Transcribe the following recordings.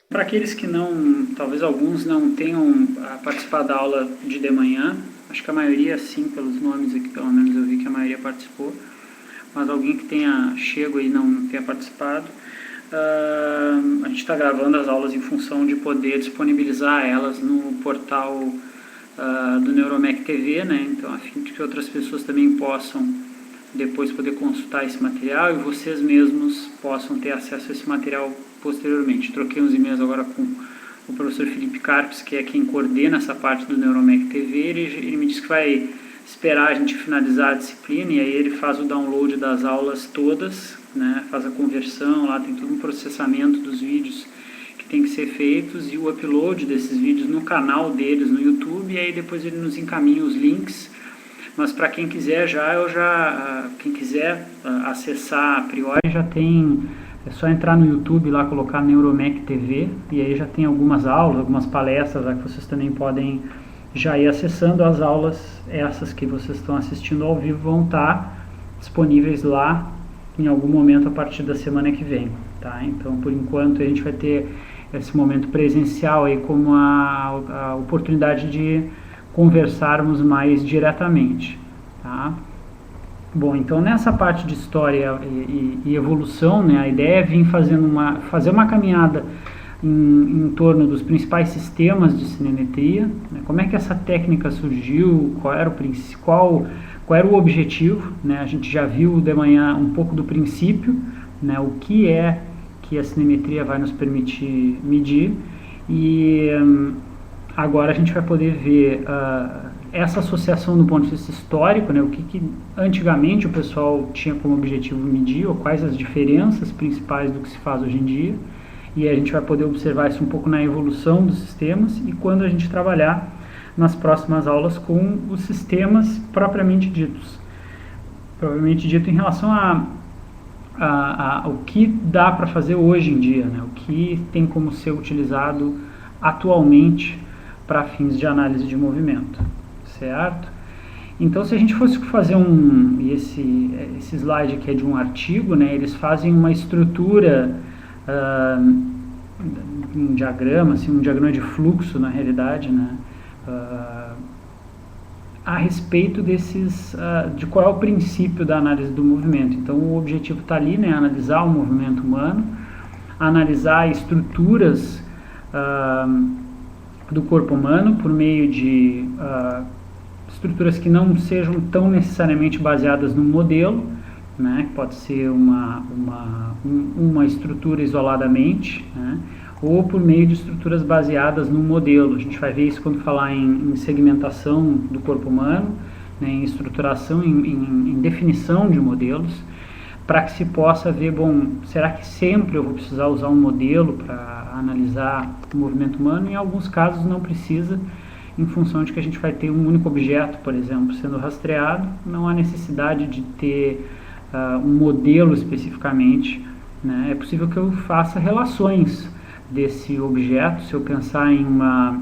Para aqueles que não, talvez alguns não tenham participado da aula de manhã, acho que a maioria sim, pelos nomes aqui, pelo menos eu vi que a maioria participou, mas alguém que tenha chego e não tenha participado, a gente está gravando as aulas em função de poder disponibilizar elas no portal do Neuromec TV, né? Então, a fim de que outras pessoas também possam depois poder consultar esse material e vocês mesmos possam ter acesso a esse material posteriormente. Troquei uns e-mails agora com o professor Felipe Carpes, que é quem coordena essa parte do Neuromec TV. Ele me disse que vai esperar a gente finalizar a disciplina e aí ele faz o download das aulas todas, né? Faz a conversão, lá tem todo um processamento dos vídeos que tem que ser feitos e o upload desses vídeos no canal deles no YouTube, e aí depois ele nos encaminha os links. Mas para quem quiser quem quiser acessar a priori, já tem, é só entrar no YouTube lá, colocar Neuromec TV, e aí já tem algumas aulas, algumas palestras lá que vocês também podem já ir acessando. As aulas, essas que vocês estão assistindo ao vivo, vão estar disponíveis lá em algum momento a partir da semana que vem, tá? Então, por enquanto, a gente vai ter esse momento presencial aí como a oportunidade de conversarmos mais diretamente, tá? Bom, então nessa parte de história e evolução, né, a ideia é vir fazer uma caminhada em torno dos principais sistemas de cinemetria, né, como é que essa técnica surgiu, qual era o objetivo, né? A gente já viu de manhã um pouco do princípio, né, o que é que a cinemetria vai nos permitir medir, e agora a gente vai poder ver essa associação do ponto de vista histórico, né, o que antigamente o pessoal tinha como objetivo medir, ou quais as diferenças principais do que se faz hoje em dia, e a gente vai poder observar isso um pouco na evolução dos sistemas e quando a gente trabalhar nas próximas aulas com os sistemas propriamente ditos. Propriamente dito em relação ao que dá para fazer hoje em dia, né, o que tem como ser utilizado atualmente para fins de análise de movimento, certo? Então, se a gente fosse fazer esse slide aqui é de um artigo, né, eles fazem uma estrutura, um diagrama, assim, um diagrama de fluxo, na realidade, né, a respeito de qual é o princípio da análise do movimento. Então, o objetivo está ali, né, analisar o movimento humano, analisar estruturas do corpo humano por meio de estruturas que não sejam tão necessariamente baseadas no modelo, né? Pode ser uma estrutura isoladamente, né? Ou por meio de estruturas baseadas no modelo. A gente vai ver isso quando falar em segmentação do corpo humano, né? Em estruturação, em definição de modelos, para que se possa ver, bom, será que sempre eu vou precisar usar um modelo para analisar o movimento humano? Em alguns casos não precisa, em função de que a gente vai ter um único objeto, por exemplo, sendo rastreado, não há necessidade de ter um modelo especificamente, né? É possível que eu faça relações desse objeto, se eu pensar em um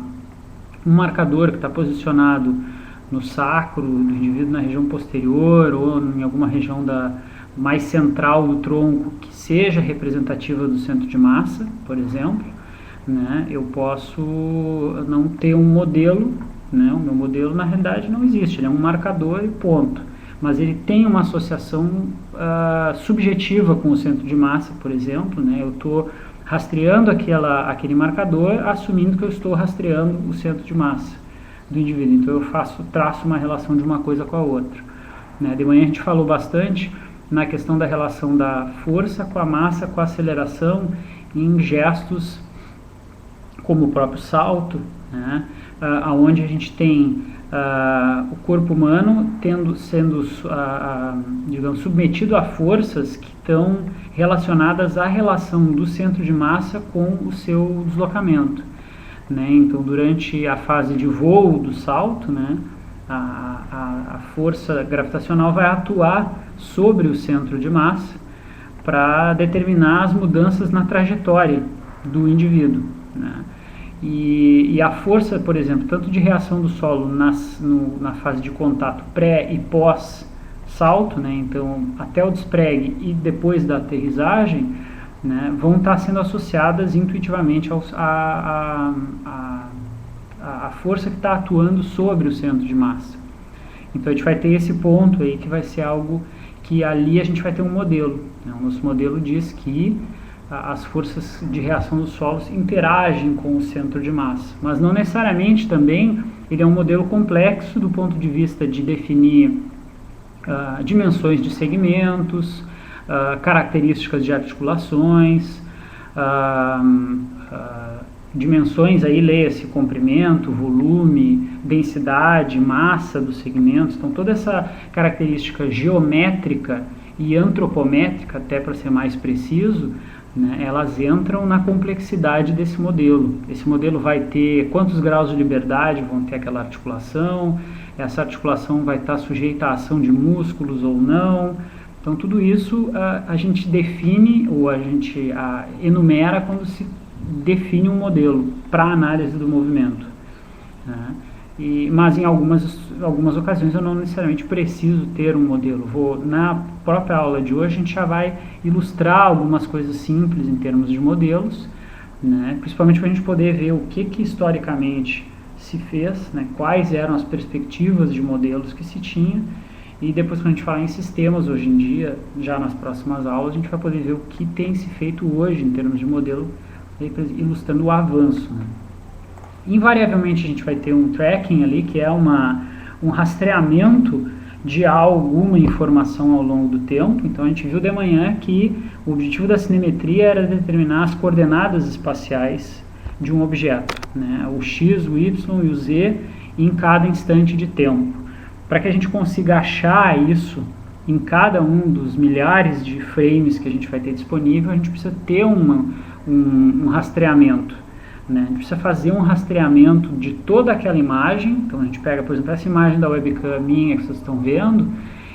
marcador que está posicionado no sacro do indivíduo, na região posterior, ou em alguma região mais central do tronco que seja representativa do centro de massa, por exemplo, né? Eu posso não ter um modelo, né? O meu modelo na realidade não existe, ele é um marcador e ponto, mas ele tem uma associação subjetiva com o centro de massa, por exemplo, né? Eu estou rastreando aquele marcador, assumindo que eu estou rastreando o centro de massa do indivíduo, então eu traço uma relação de uma coisa com a outra, né? De manhã a gente falou bastante na questão da relação da força com a massa, com a aceleração, em gestos como o próprio salto, né, onde a gente tem o corpo humano sendo digamos, submetido a forças que estão relacionadas à relação do centro de massa com o seu deslocamento, né? Então, durante a fase de voo do salto, né, a força gravitacional vai atuar sobre o centro de massa para determinar as mudanças na trajetória do indivíduo, né? E a força, por exemplo, tanto de reação do solo na fase de contato pré e pós salto, né? Então até o despregue e depois da aterrissagem, né, vão estar sendo associadas intuitivamente à força que está atuando sobre o centro de massa. Então a gente vai ter esse ponto aí que vai ser algo que ali a gente vai ter um modelo, né? O nosso modelo diz que as forças de reação dos solos interagem com o centro de massa, mas não necessariamente também ele é um modelo complexo do ponto de vista de definir dimensões de segmentos, características de articulações, dimensões aí, leia-se comprimento, volume, densidade, massa dos segmentos. Então toda essa característica geométrica e antropométrica, até para ser mais preciso, né, elas entram na complexidade desse modelo. Esse modelo vai ter quantos graus de liberdade vão ter aquela articulação, essa articulação vai estar sujeita à ação de músculos ou não. Então tudo isso a gente define, ou a gente enumera quando se define um modelo para análise do movimento, né? Mas em algumas ocasiões eu não necessariamente preciso ter um modelo. Na própria aula de hoje a gente já vai ilustrar algumas coisas simples em termos de modelos, né? Principalmente para a gente poder ver o que historicamente se fez, né? Quais eram as perspectivas de modelos que se tinha, e depois quando a gente falar em sistemas hoje em dia, já nas próximas aulas, a gente vai poder ver o que tem se feito hoje em termos de modelo, ilustrando o avanço, né? Invariavelmente a gente vai ter um tracking ali, que é um rastreamento de alguma informação ao longo do tempo. Então a gente viu de manhã que o objetivo da cinemetria era determinar as coordenadas espaciais de um objeto, né? O x, o y e o z em cada instante de tempo. Para que a gente consiga achar isso em cada um dos milhares de frames que a gente vai ter disponível, a gente precisa ter um rastreamento, né? A gente precisa fazer um rastreamento de toda aquela imagem. Então a gente pega, por exemplo, essa imagem da webcam minha que vocês estão vendo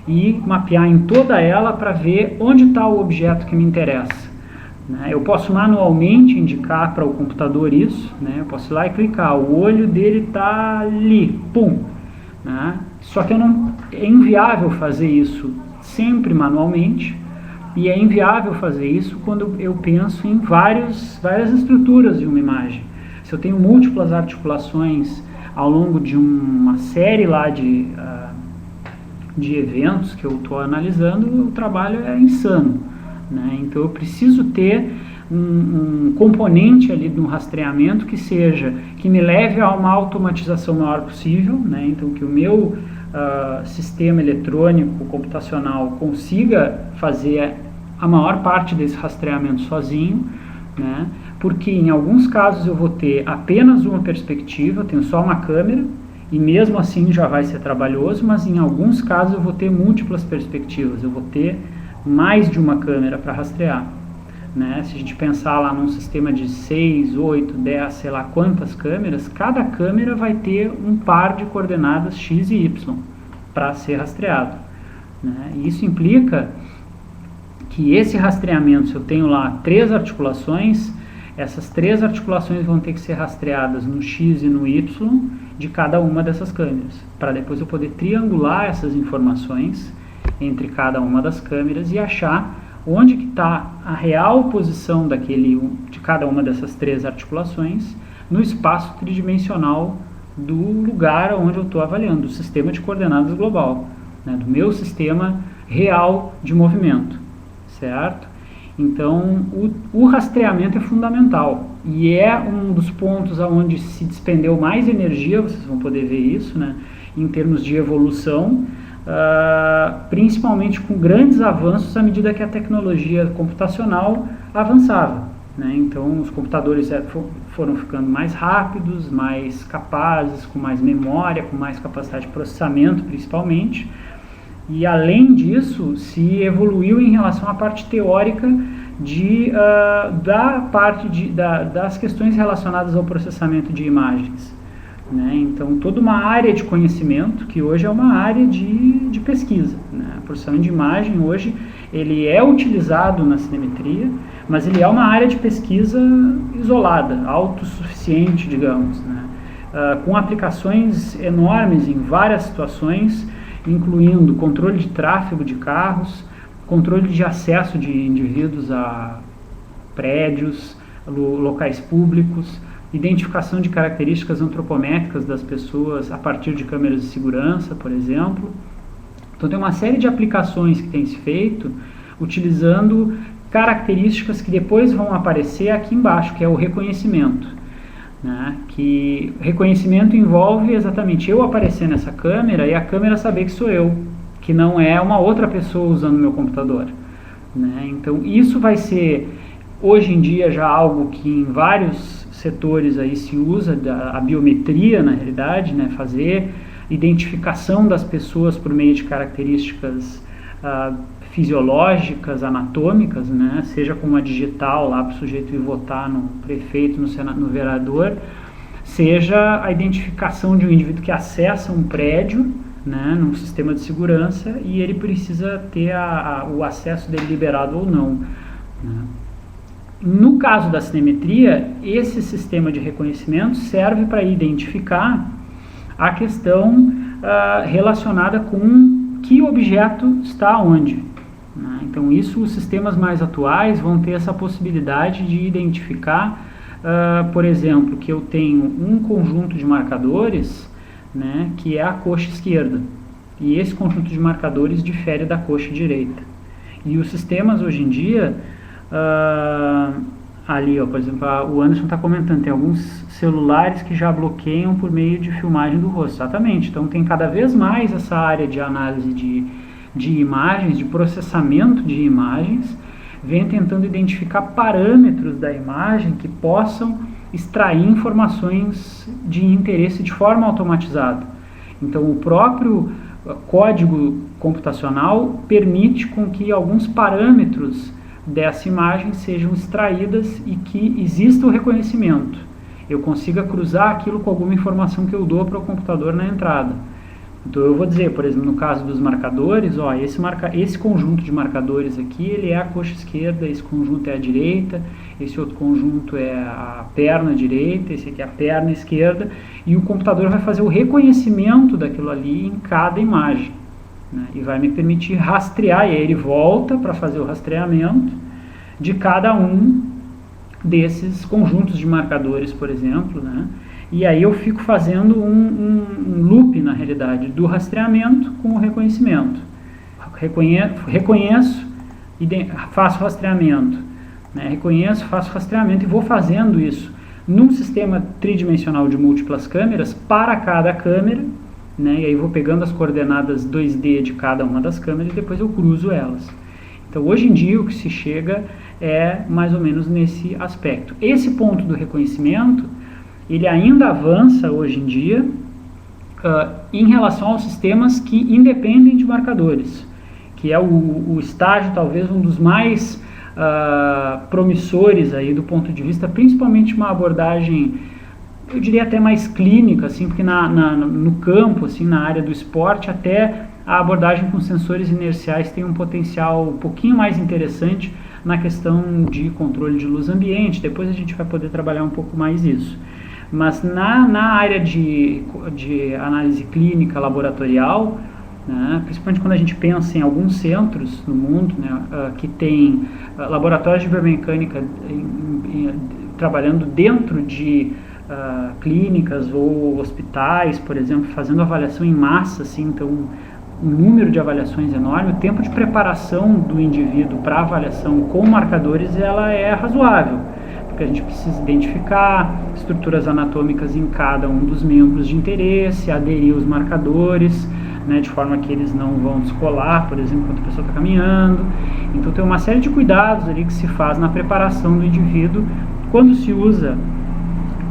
e mapear em toda ela para ver onde está o objeto que me interessa, né? Eu posso manualmente indicar para o computador isso, né? Eu posso ir lá e clicar, o olho dele está ali, pum, né? Só que é inviável fazer isso sempre manualmente, e é inviável fazer isso quando eu penso em várias estruturas de uma imagem. Se eu tenho múltiplas articulações ao longo de uma série lá de eventos que eu estou analisando, o trabalho é insano, né? Então eu preciso ter um componente ali de um rastreamento que me leve a uma automatização maior possível, né? Então que o meu sistema eletrônico computacional consiga fazer a maior parte desse rastreamento sozinho, né? Porque em alguns casos eu vou ter apenas uma perspectiva, eu tenho só uma câmera, e mesmo assim já vai ser trabalhoso, mas em alguns casos eu vou ter múltiplas perspectivas, eu vou ter mais de uma câmera para rastrear, né? Se a gente pensar lá num sistema de 6, 8, 10, sei lá quantas câmeras, cada câmera vai ter um par de coordenadas x e y para ser rastreado, né? E isso implica que esse rastreamento, se eu tenho lá 3 articulações, essas 3 articulações vão ter que ser rastreadas no x e no y de cada uma dessas câmeras, para depois eu poder triangular essas informações entre cada uma das câmeras e achar onde que está a real posição de cada uma dessas 3 articulações no espaço tridimensional do lugar onde eu estou avaliando, do sistema de coordenadas global, né, do meu sistema real de movimento, certo? Então, o rastreamento é fundamental e é um dos pontos onde se despendeu mais energia, vocês vão poder ver isso, né, em termos de evolução, principalmente com grandes avanços à medida que a tecnologia computacional avançava, né? Então os computadores foram ficando mais rápidos, mais capazes, com mais memória, com mais capacidade de processamento principalmente, e além disso se evoluiu em relação à parte teórica das questões relacionadas ao processamento de imagens, né? Então toda uma área de conhecimento que hoje é uma área de pesquisa, né? O processamento de imagem hoje ele é utilizado na cinemetria, mas ele é uma área de pesquisa isolada, autossuficiente, digamos, né? Com aplicações enormes em várias situações, incluindo controle de tráfego de carros, controle de acesso de indivíduos prédios, locais públicos, identificação de características antropométricas das pessoas a partir de câmeras de segurança, por exemplo. Então tem uma série de aplicações que tem se feito utilizando características que depois vão aparecer aqui embaixo, que é o reconhecimento, né? Que reconhecimento envolve exatamente eu aparecer nessa câmera e a câmera saber que sou eu, que não é uma outra pessoa usando o meu computador, né? Então isso vai ser hoje em dia já algo que em vários setores aí se usa, a biometria na realidade, né? Fazer identificação das pessoas por meio de características fisiológicas, anatômicas, né? Seja com uma digital lá para o sujeito ir votar no prefeito, no vereador, seja a identificação de um indivíduo que acessa um prédio, né, num sistema de segurança e ele precisa ter o acesso dele liberado ou não, né? No caso da cinemetria, esse sistema de reconhecimento serve para identificar a questão relacionada com que objeto está onde, né? Então os sistemas mais atuais vão ter essa possibilidade de identificar, por exemplo, que eu tenho um conjunto de marcadores, né, que é a coxa esquerda, e esse conjunto de marcadores difere da coxa direita. E os sistemas hoje em dia, ali, ó, por exemplo, o Anderson está comentando, tem alguns celulares que já bloqueiam por meio de filmagem do rosto. Exatamente. Então tem cada vez mais essa área de análise de imagens, de processamento de imagens, vem tentando identificar parâmetros da imagem que possam extrair informações de interesse de forma automatizada. Então o próprio código computacional permite com que alguns parâmetros dessa imagem sejam extraídas e que exista o reconhecimento. Eu consiga cruzar aquilo com alguma informação que eu dou para o computador na entrada. Então eu vou dizer, por exemplo, no caso dos marcadores, ó, esse conjunto de marcadores aqui, ele é a coxa esquerda, esse conjunto é a direita, esse outro conjunto é a perna direita, esse aqui é a perna esquerda, e o computador vai fazer o reconhecimento daquilo ali em cada imagem, né? E vai me permitir rastrear, e aí ele volta para fazer o rastreamento de cada um desses conjuntos de marcadores, por exemplo, né? E aí eu fico fazendo um loop, na realidade, do rastreamento com o reconhecimento. Reconheço, faço rastreamento, né? Reconheço, faço rastreamento e vou fazendo isso num sistema tridimensional de múltiplas câmeras para cada câmera, né? E aí vou pegando as coordenadas 2D de cada uma das câmeras e depois eu cruzo elas. Então hoje em dia o que se chega é mais ou menos nesse aspecto. Esse ponto do reconhecimento, ele ainda avança hoje em dia em relação aos sistemas que independem de marcadores, que é o estágio talvez um dos mais promissores aí do ponto de vista, principalmente uma abordagem, eu diria até mais clínica, assim, porque no campo, assim, na área do esporte, até a abordagem com sensores inerciais tem um potencial um pouquinho mais interessante na questão de controle de luz ambiente. Depois a gente vai poder trabalhar um pouco mais isso. Mas na área de análise clínica laboratorial, né, principalmente quando a gente pensa em alguns centros no mundo, né, que tem laboratórios de biomecânica trabalhando dentro de clínicas ou hospitais, por exemplo, fazendo avaliação em massa, assim, então um número de avaliações enorme, o tempo de preparação do indivíduo para avaliação com marcadores ela é razoável, porque a gente precisa identificar estruturas anatômicas em cada um dos membros de interesse, aderir os marcadores, né, de forma que eles não vão descolar, por exemplo, quando a pessoa está caminhando. Então tem uma série de cuidados ali que se faz na preparação do indivíduo quando se usa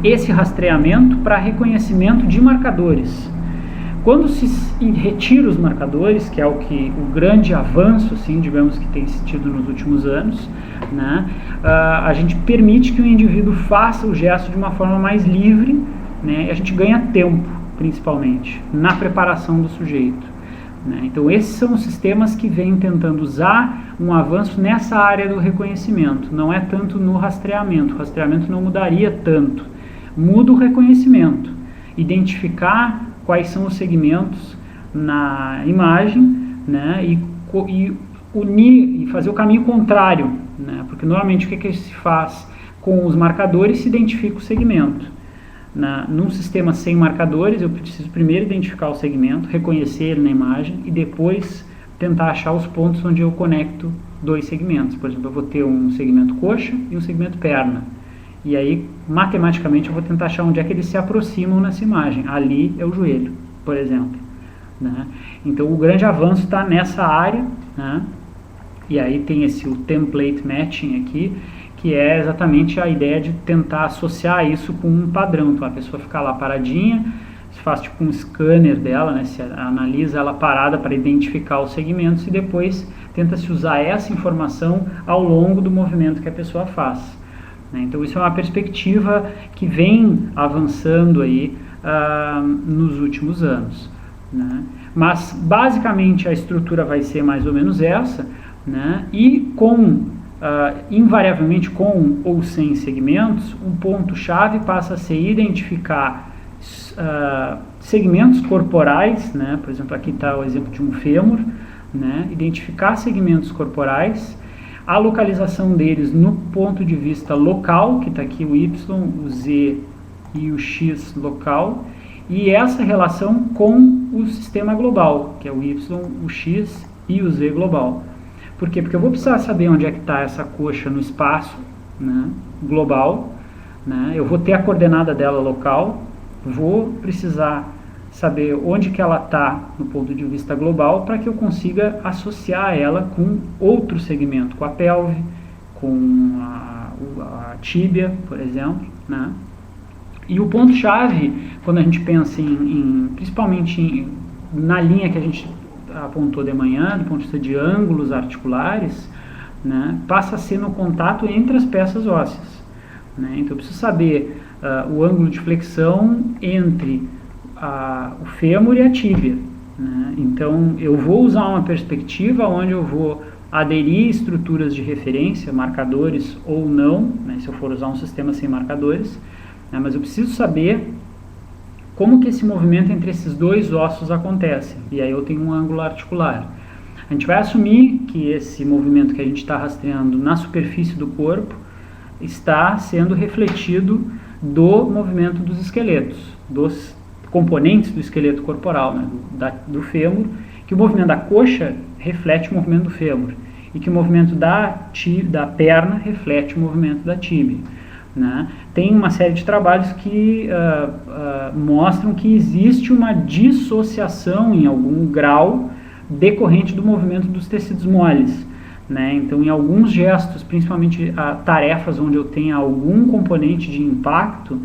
esse rastreamento para reconhecimento de marcadores. Quando se retira os marcadores, que é o grande avanço, assim, digamos, que tem tido nos últimos anos, né, a gente permite que o indivíduo faça o gesto de uma forma mais livre, né, e a gente ganha tempo, principalmente, na preparação do sujeito, né. Então esses são os sistemas que vêm tentando usar um avanço nessa área do reconhecimento, não é tanto no rastreamento. O rastreamento não mudaria tanto, muda o reconhecimento, identificar quais são os segmentos na imagem, né, e unir e fazer o caminho contrário, né? Porque normalmente o que se faz com os marcadores? Se identifica o segmento. Num sistema sem marcadores, eu preciso primeiro identificar o segmento, reconhecer ele na imagem e depois tentar achar os pontos onde eu conecto dois segmentos. Por exemplo, eu vou ter um segmento coxa e um segmento perna. E aí, matematicamente, eu vou tentar achar onde é que eles se aproximam nessa imagem. Ali é o joelho, por exemplo, né? Então, o grande avanço está nessa área, né? E aí tem o template matching aqui, que é exatamente a ideia de tentar associar isso com um padrão. Então, a pessoa fica lá paradinha, se faz tipo um scanner dela, né? Se analisa ela parada para identificar os segmentos e depois tenta-se usar essa informação ao longo do movimento que a pessoa faz, né? Então, isso é uma perspectiva que vem avançando aí nos últimos anos, né? Mas, basicamente, a estrutura vai ser mais ou menos essa, né? E invariavelmente com ou sem segmentos, um ponto-chave passa a ser identificar segmentos corporais, né? Por exemplo, aqui está o exemplo de um fêmur, né? Identificar segmentos corporais, a localização deles no ponto de vista local, que está aqui o Y, o Z e o X local, e essa relação com o sistema global, que é o Y, o X e o Z global. Por quê? Porque eu vou precisar saber onde é que está essa coxa no espaço, né, global, né? Eu vou ter a coordenada dela local, vou precisar saber onde que ela está no ponto de vista global para que eu consiga associar ela com outro segmento, com a pelve, com a tíbia, por exemplo, né? E o ponto-chave, quando a gente pensa principalmente na linha que a gente apontou de manhã, do ponto de vista de ângulos articulares, né, passa a ser no contato entre as peças ósseas, né? Então eu preciso saber o ângulo de flexão entre o fêmur e a tíbia, né? Então eu vou usar uma perspectiva onde eu vou aderir estruturas de referência, marcadores ou não, né, se eu for usar um sistema sem marcadores, né, mas eu preciso saber como que esse movimento entre esses dois ossos acontece, e aí eu tenho um ângulo articular. A gente vai assumir que esse movimento que a gente está rastreando na superfície do corpo está sendo refletido do movimento dos esqueletos, dos componentes do esqueleto corporal, né, do fêmur, que o movimento da coxa reflete o movimento do fêmur, e que o movimento da perna reflete o movimento da tíbia, né? Tem uma série de trabalhos que mostram que existe uma dissociação em algum grau decorrente do movimento dos tecidos moles, né? Então, em alguns gestos, principalmente tarefas onde eu tenho algum componente de impacto,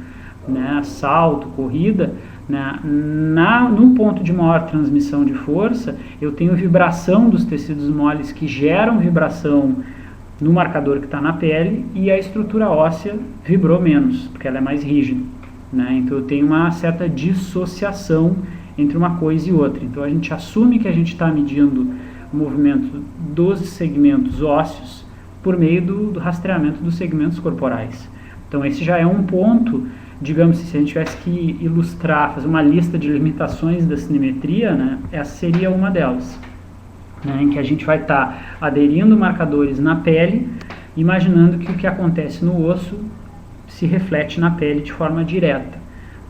né, salto, corrida, né, no ponto de maior transmissão de força, eu tenho vibração dos tecidos moles que geram vibração no marcador que está na pele, e a estrutura óssea vibrou menos, porque ela é mais rígida, né? Então eu tenho uma certa dissociação entre uma coisa e outra. Então a gente assume que a gente está medindo o movimento dos segmentos ósseos por meio do rastreamento dos segmentos corporais. Então esse já é um ponto, digamos, se a gente tivesse que ilustrar, fazer uma lista de limitações da cinemetria, né, essa seria uma delas, né, em que a gente vai estar aderindo marcadores na pele, imaginando que o que acontece no osso se reflete na pele de forma direta,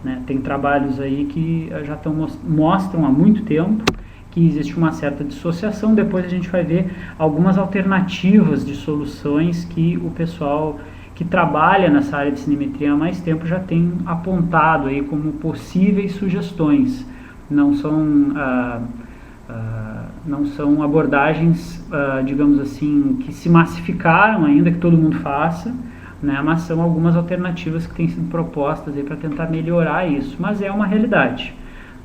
né? Tem trabalhos aí que já mostram há muito tempo que existe uma certa dissociação. Depois a gente vai ver algumas alternativas de soluções que o pessoal que trabalha nessa área de cinemetria há mais tempo já tem apontado aí como possíveis sugestões. Não são abordagens, digamos assim, que se massificaram ainda, que todo mundo faça, né, mas são algumas alternativas que têm sido propostas para tentar melhorar isso, mas é uma realidade,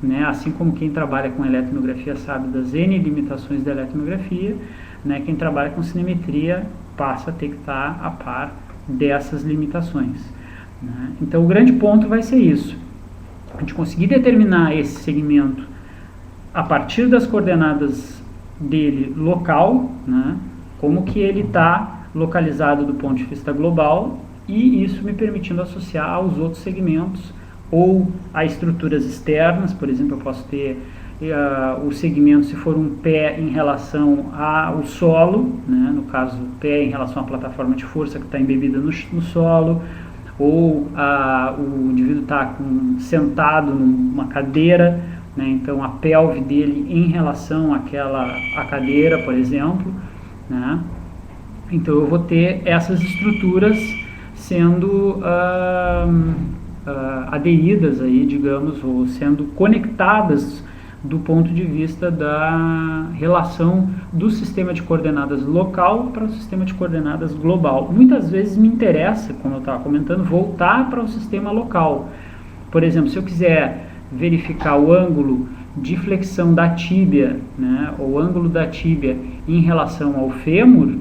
né? Assim como quem trabalha com eletromiografia sabe das N limitações da eletromiografia, né, quem trabalha com cinemetria passa a ter que estar a par dessas limitações, né? Então o grande ponto vai ser isso, a gente conseguir determinar esse segmento a partir das coordenadas dele local, né, como que ele está localizado do ponto de vista global, e isso me permitindo associar aos outros segmentos ou a estruturas externas. Por exemplo, eu posso ter o segmento se for um pé em relação ao solo, né? No caso, pé em relação à plataforma de força que está embebida no solo, ou o indivíduo está sentado numa cadeira, né? Então a pelve dele em relação à cadeira, por exemplo, né? Então eu vou ter essas estruturas sendo aderidas aí, digamos, ou sendo conectadas do ponto de vista da relação do sistema de coordenadas local para o sistema de coordenadas global. Muitas vezes me interessa, como eu estava comentando, voltar para o sistema local. Por exemplo, se eu quiser verificar o ângulo de flexão da tíbia, né, ou ângulo da tíbia em relação ao fêmur,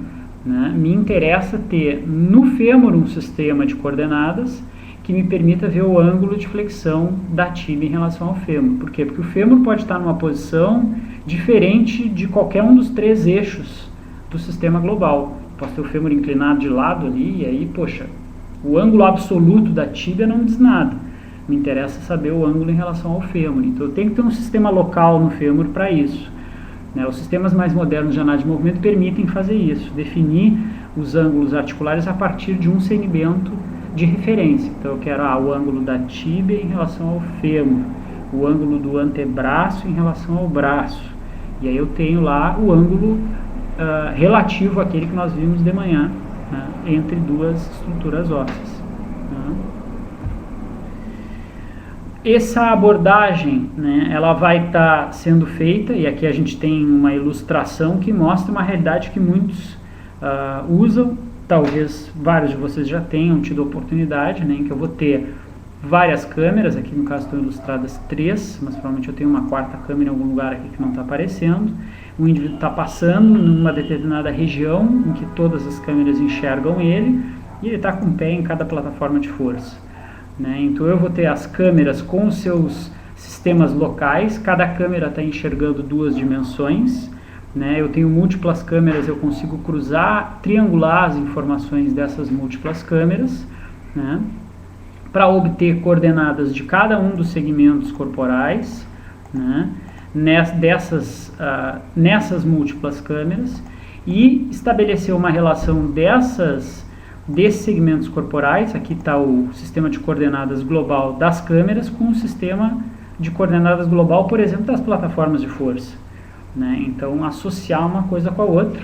né, me interessa ter no fêmur um sistema de coordenadas que me permita ver o ângulo de flexão da tíbia em relação ao fêmur. Por quê? Porque o fêmur pode estar numa posição diferente de qualquer um dos 3 eixos do sistema global. Posso ter o fêmur inclinado de lado ali, e aí, poxa, o ângulo absoluto da tíbia não diz nada. Me interessa saber o ângulo em relação ao fêmur. Então eu tenho que ter um sistema local no fêmur para isso. Os sistemas mais modernos de análise de movimento permitem fazer isso, definir os ângulos articulares a partir de um segmento de referência. Então eu quero o ângulo da tíbia em relação ao fêmur, o ângulo do antebraço em relação ao braço, e aí eu tenho lá o ângulo relativo àquele que nós vimos de manhã, né, entre duas estruturas ósseas. Né. Essa abordagem, né, ela vai estar sendo feita, e aqui a gente tem uma ilustração que mostra uma realidade que muitos usam. Talvez vários de vocês já tenham tido a oportunidade, né, em que eu vou ter várias câmeras, aqui no caso estão ilustradas 3, mas provavelmente eu tenho uma 4ª câmera em algum lugar aqui que não está aparecendo. O indivíduo está passando numa determinada região em que todas as câmeras enxergam ele, e ele está com um pé em cada plataforma de força. Né? Então eu vou ter as câmeras com os seus sistemas locais, cada câmera está enxergando 2 dimensões. Né, eu tenho múltiplas câmeras, eu consigo triangular as informações dessas múltiplas câmeras, né, para obter coordenadas de cada um dos segmentos corporais, né, nessas múltiplas câmeras, e estabelecer uma relação desses segmentos corporais. Aqui está o sistema de coordenadas global das câmeras com o sistema de coordenadas global, por exemplo, das plataformas de força. Né? Então, associar uma coisa com a outra,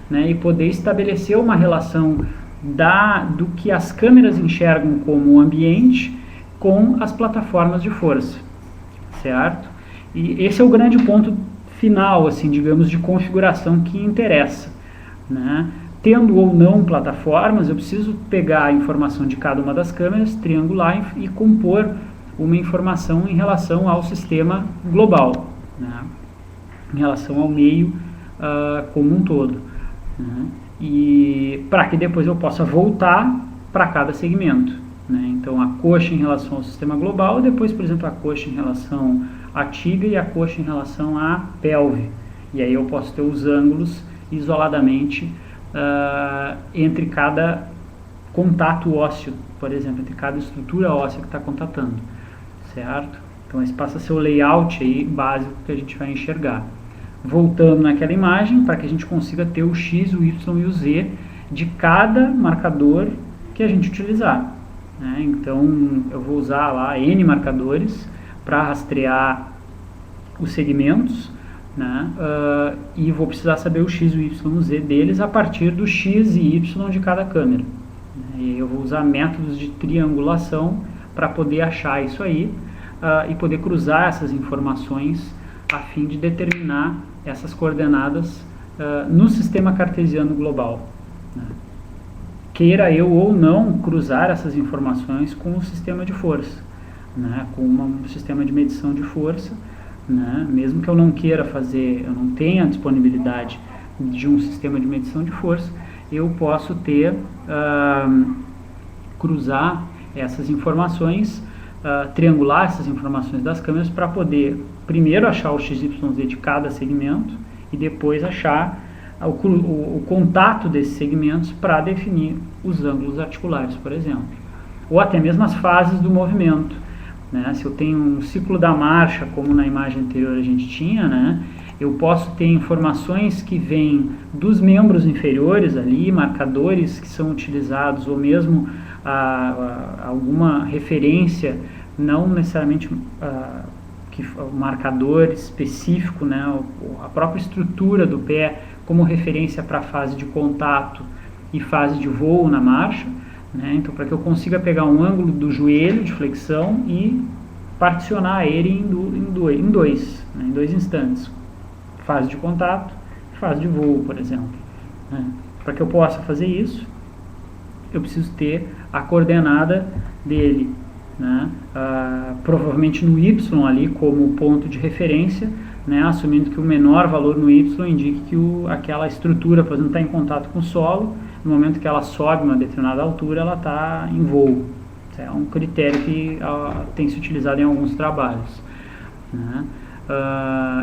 né? E poder estabelecer uma relação do que as câmeras enxergam como ambiente com as plataformas de força, certo? E esse é o grande ponto final, assim, digamos, de configuração que interessa. Né? Tendo ou não plataformas, eu preciso pegar a informação de cada uma das câmeras, triangular e compor uma informação em relação ao sistema global, né? Em relação ao meio como um todo, né? E para que depois eu possa voltar para cada segmento, né? Então a coxa em relação ao sistema global, e depois, por exemplo, a coxa em relação à tíbia e a coxa em relação à pelve, e aí eu posso ter os ângulos isoladamente entre cada contato ósseo, por exemplo, entre cada estrutura óssea que está contatando, certo? Então esse passa a ser o layout aí básico que a gente vai enxergar. Voltando naquela imagem, para que a gente consiga ter o X, o Y e o Z de cada marcador que a gente utilizar. Né? Então eu vou usar lá N marcadores para rastrear os segmentos, né? E vou precisar saber o X, o Y e o Z deles a partir do X e Y de cada câmera. E eu vou usar métodos de triangulação para poder achar isso aí e poder cruzar essas informações a fim de determinar essas coordenadas no sistema cartesiano global. Né? Queira eu ou não cruzar essas informações com o sistema de força, né? Com um sistema de medição de força, né? Mesmo que eu não queira fazer, eu não tenha a disponibilidade de um sistema de medição de força, eu posso cruzar essas informações, triangular essas informações das câmeras para poder primeiro achar o XYZ de cada segmento e depois achar o contato desses segmentos para definir os ângulos articulares, por exemplo. Ou até mesmo as fases do movimento, né? Se eu tenho um ciclo da marcha, como na imagem anterior a gente tinha, né? Eu posso ter informações que vêm dos membros inferiores ali, marcadores que são utilizados, ou mesmo alguma referência, não necessariamente o marcador específico, né? A própria estrutura do pé como referência para a fase de contato e fase de voo na marcha, né? Então, para que eu consiga pegar um ângulo do joelho de flexão e particionar ele em dois instantes. Fase de contato, fase de voo, por exemplo, né? Para que eu possa fazer isso, eu preciso ter a coordenada dele, né? Provavelmente no Y ali como ponto de referência, né? Assumindo que o menor valor no Y indique que aquela estrutura, por exemplo, está em contato com o solo. No momento que ela sobe uma determinada altura, ela está em voo. Isso é um critério que tem se utilizado em alguns trabalhos, né?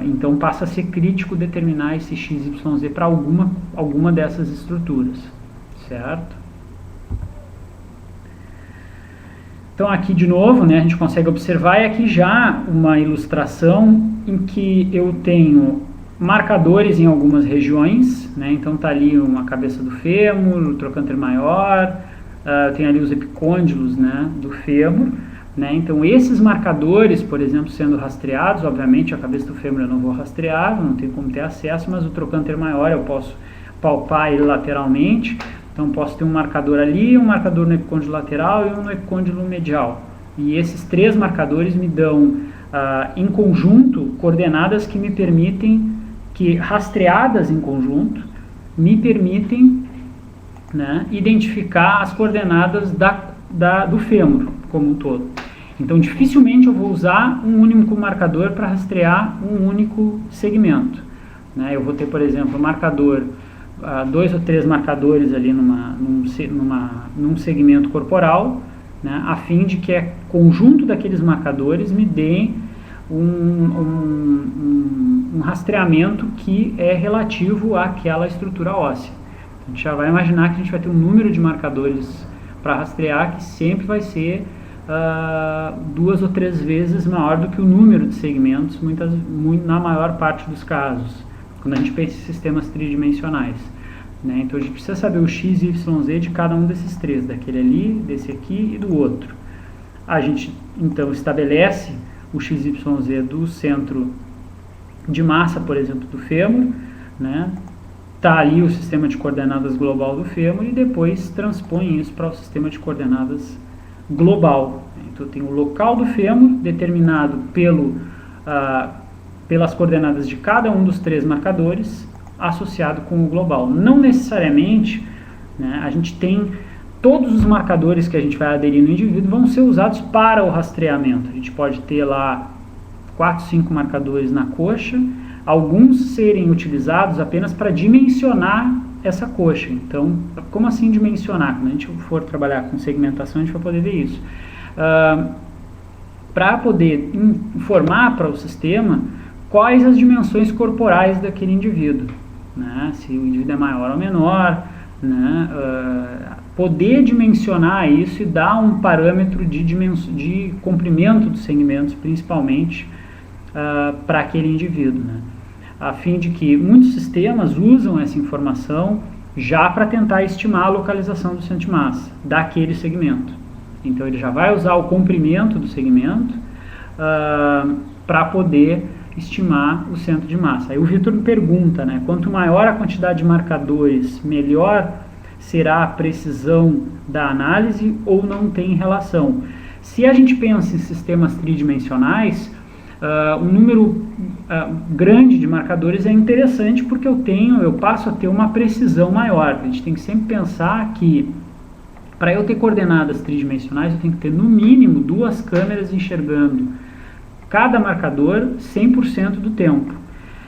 Então passa a ser crítico determinar esse XYZ para alguma dessas estruturas, certo? Então aqui de novo, né, a gente consegue observar aqui já uma ilustração em que eu tenho marcadores em algumas regiões, né? Então tá ali uma cabeça do fêmur, o trocânter maior, tem ali os epicôndilos, né, do fêmur, né? Então esses marcadores, por exemplo, sendo rastreados, obviamente a cabeça do fêmur eu não vou rastrear, não tenho como ter acesso, mas o trocânter maior eu posso palpar ele lateralmente. Então posso ter um marcador ali, um marcador no epicôndilo lateral e um no epicôndilo medial. E esses três marcadores me dão, em conjunto, coordenadas que me permitem, que rastreadas em conjunto, me permitem, né, identificar as coordenadas do fêmur como um todo. Então dificilmente eu vou usar um único marcador para rastrear um único segmento, né? Eu vou ter, por exemplo, marcador, 2 ou 3 marcadores ali num segmento corporal, né, a fim de que o conjunto daqueles marcadores me deem um rastreamento que é relativo àquela estrutura óssea. A gente já vai imaginar que a gente vai ter um número de marcadores para rastrear que sempre vai ser 2 ou 3 vezes maior do que o número de segmentos, na maior parte dos casos, quando a gente pensa em sistemas tridimensionais, né? Então a gente precisa saber o x, y, z de cada um desses três, daquele ali, desse aqui e do outro. A gente então estabelece o x, y, z do centro de massa, por exemplo, do fêmur, né? Tá ali o sistema de coordenadas global do fêmur e depois transpõe isso para o sistema de coordenadas global. Então eu tenho o local do fêmur determinado pelas coordenadas de cada um dos 3 marcadores associado com o global. Não necessariamente, né, a gente tem todos os marcadores que a gente vai aderir no indivíduo vão ser usados para o rastreamento. A gente pode ter lá 4, 5 marcadores na coxa, alguns serem utilizados apenas para dimensionar essa coxa. Então, como assim dimensionar? Quando a gente for trabalhar com segmentação, a gente vai poder ver isso. Para poder informar para o sistema quais as dimensões corporais daquele indivíduo, né? Se o indivíduo é maior ou menor, né? Poder dimensionar isso e dar um parâmetro de comprimento dos segmentos, principalmente para aquele indivíduo, né? A fim de que muitos sistemas usam essa informação já para tentar estimar a localização do centro de massa daquele segmento. Então ele já vai usar o comprimento do segmento para poder estimar o centro de massa. Aí o Vitor me pergunta, né, quanto maior a quantidade de marcadores, melhor será a precisão da análise ou não tem relação? Se a gente pensa em sistemas tridimensionais, um número grande de marcadores é interessante porque eu passo a ter uma precisão maior. A gente tem que sempre pensar que para eu ter coordenadas tridimensionais eu tenho que ter no mínimo 2 câmeras enxergando cada marcador 100% do tempo.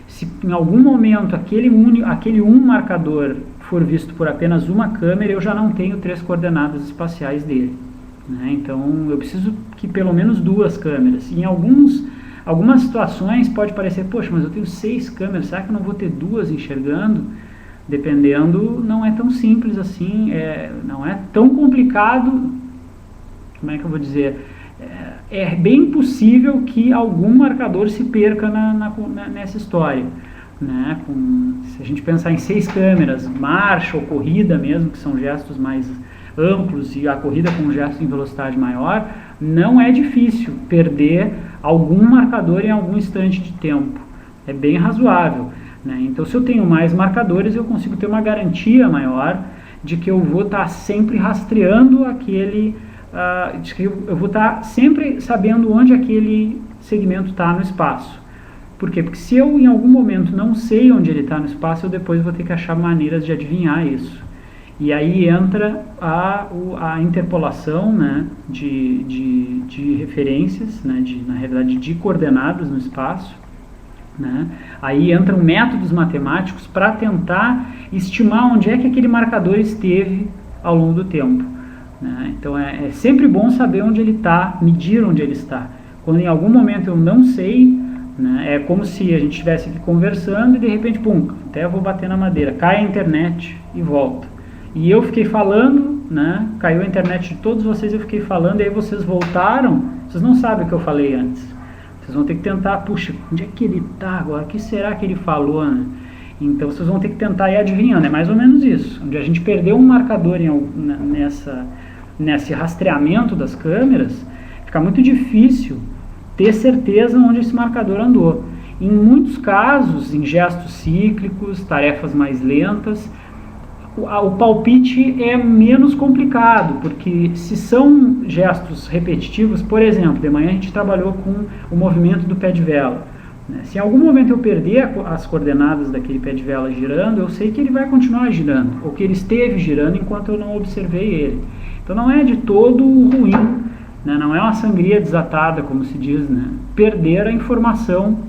Se em algum momento aquele um marcador for visto por apenas uma câmera, eu já não tenho 3 coordenadas espaciais dele, né? Então eu preciso que pelo menos 2 câmeras. Em algumas situações pode parecer, poxa, mas eu tenho 6 câmeras, será que eu não vou ter 2 enxergando? Dependendo, não é tão simples assim, não é tão complicado, como é que eu vou dizer? é bem possível que algum marcador se perca nessa história. Né? Se a gente pensar em 6 câmeras, marcha ou corrida mesmo, que são gestos mais amplos, e a corrida com um gesto em velocidade maior, não é difícil perder algum marcador em algum instante de tempo. É bem razoável. Né? Então, se eu tenho mais marcadores, eu consigo ter uma garantia maior de que eu vou estar sempre rastreando aquele... eu vou estar sempre sabendo onde aquele segmento está no espaço. Por quê? Porque se eu em algum momento não sei onde ele está no espaço, eu depois vou ter que achar maneiras de adivinhar isso. E aí entra a interpolação, né, de referências, né, na realidade de coordenadas no espaço. Né? Aí entram métodos matemáticos para tentar estimar onde é que aquele marcador esteve ao longo do tempo. Né? Então é sempre bom saber onde ele está, medir onde ele está. Quando em algum momento eu não sei, né, é como se a gente estivesse aqui conversando e de repente, pum, até vou bater na madeira, cai a internet e volta. E eu fiquei falando, né, caiu a internet de todos vocês, eu fiquei falando, e aí vocês voltaram, vocês não sabem o que eu falei antes. Vocês vão ter que tentar, puxa, onde é que ele está agora? O que será que ele falou, né? Então vocês vão ter que tentar ir adivinhando, é mais ou menos isso. Onde a gente perdeu um marcador nesse rastreamento das câmeras, fica muito difícil ter certeza onde esse marcador andou. Em muitos casos, em gestos cíclicos, tarefas mais lentas, o palpite é menos complicado, porque se são gestos repetitivos, por exemplo, de manhã a gente trabalhou com o movimento do pé de vela. Se em algum momento eu perder as coordenadas daquele pé de vela girando, eu sei que ele vai continuar girando, ou que ele esteve girando enquanto eu não observei ele. Então não é de todo ruim, né? Não é uma sangria desatada, como se diz, né? Perder a informação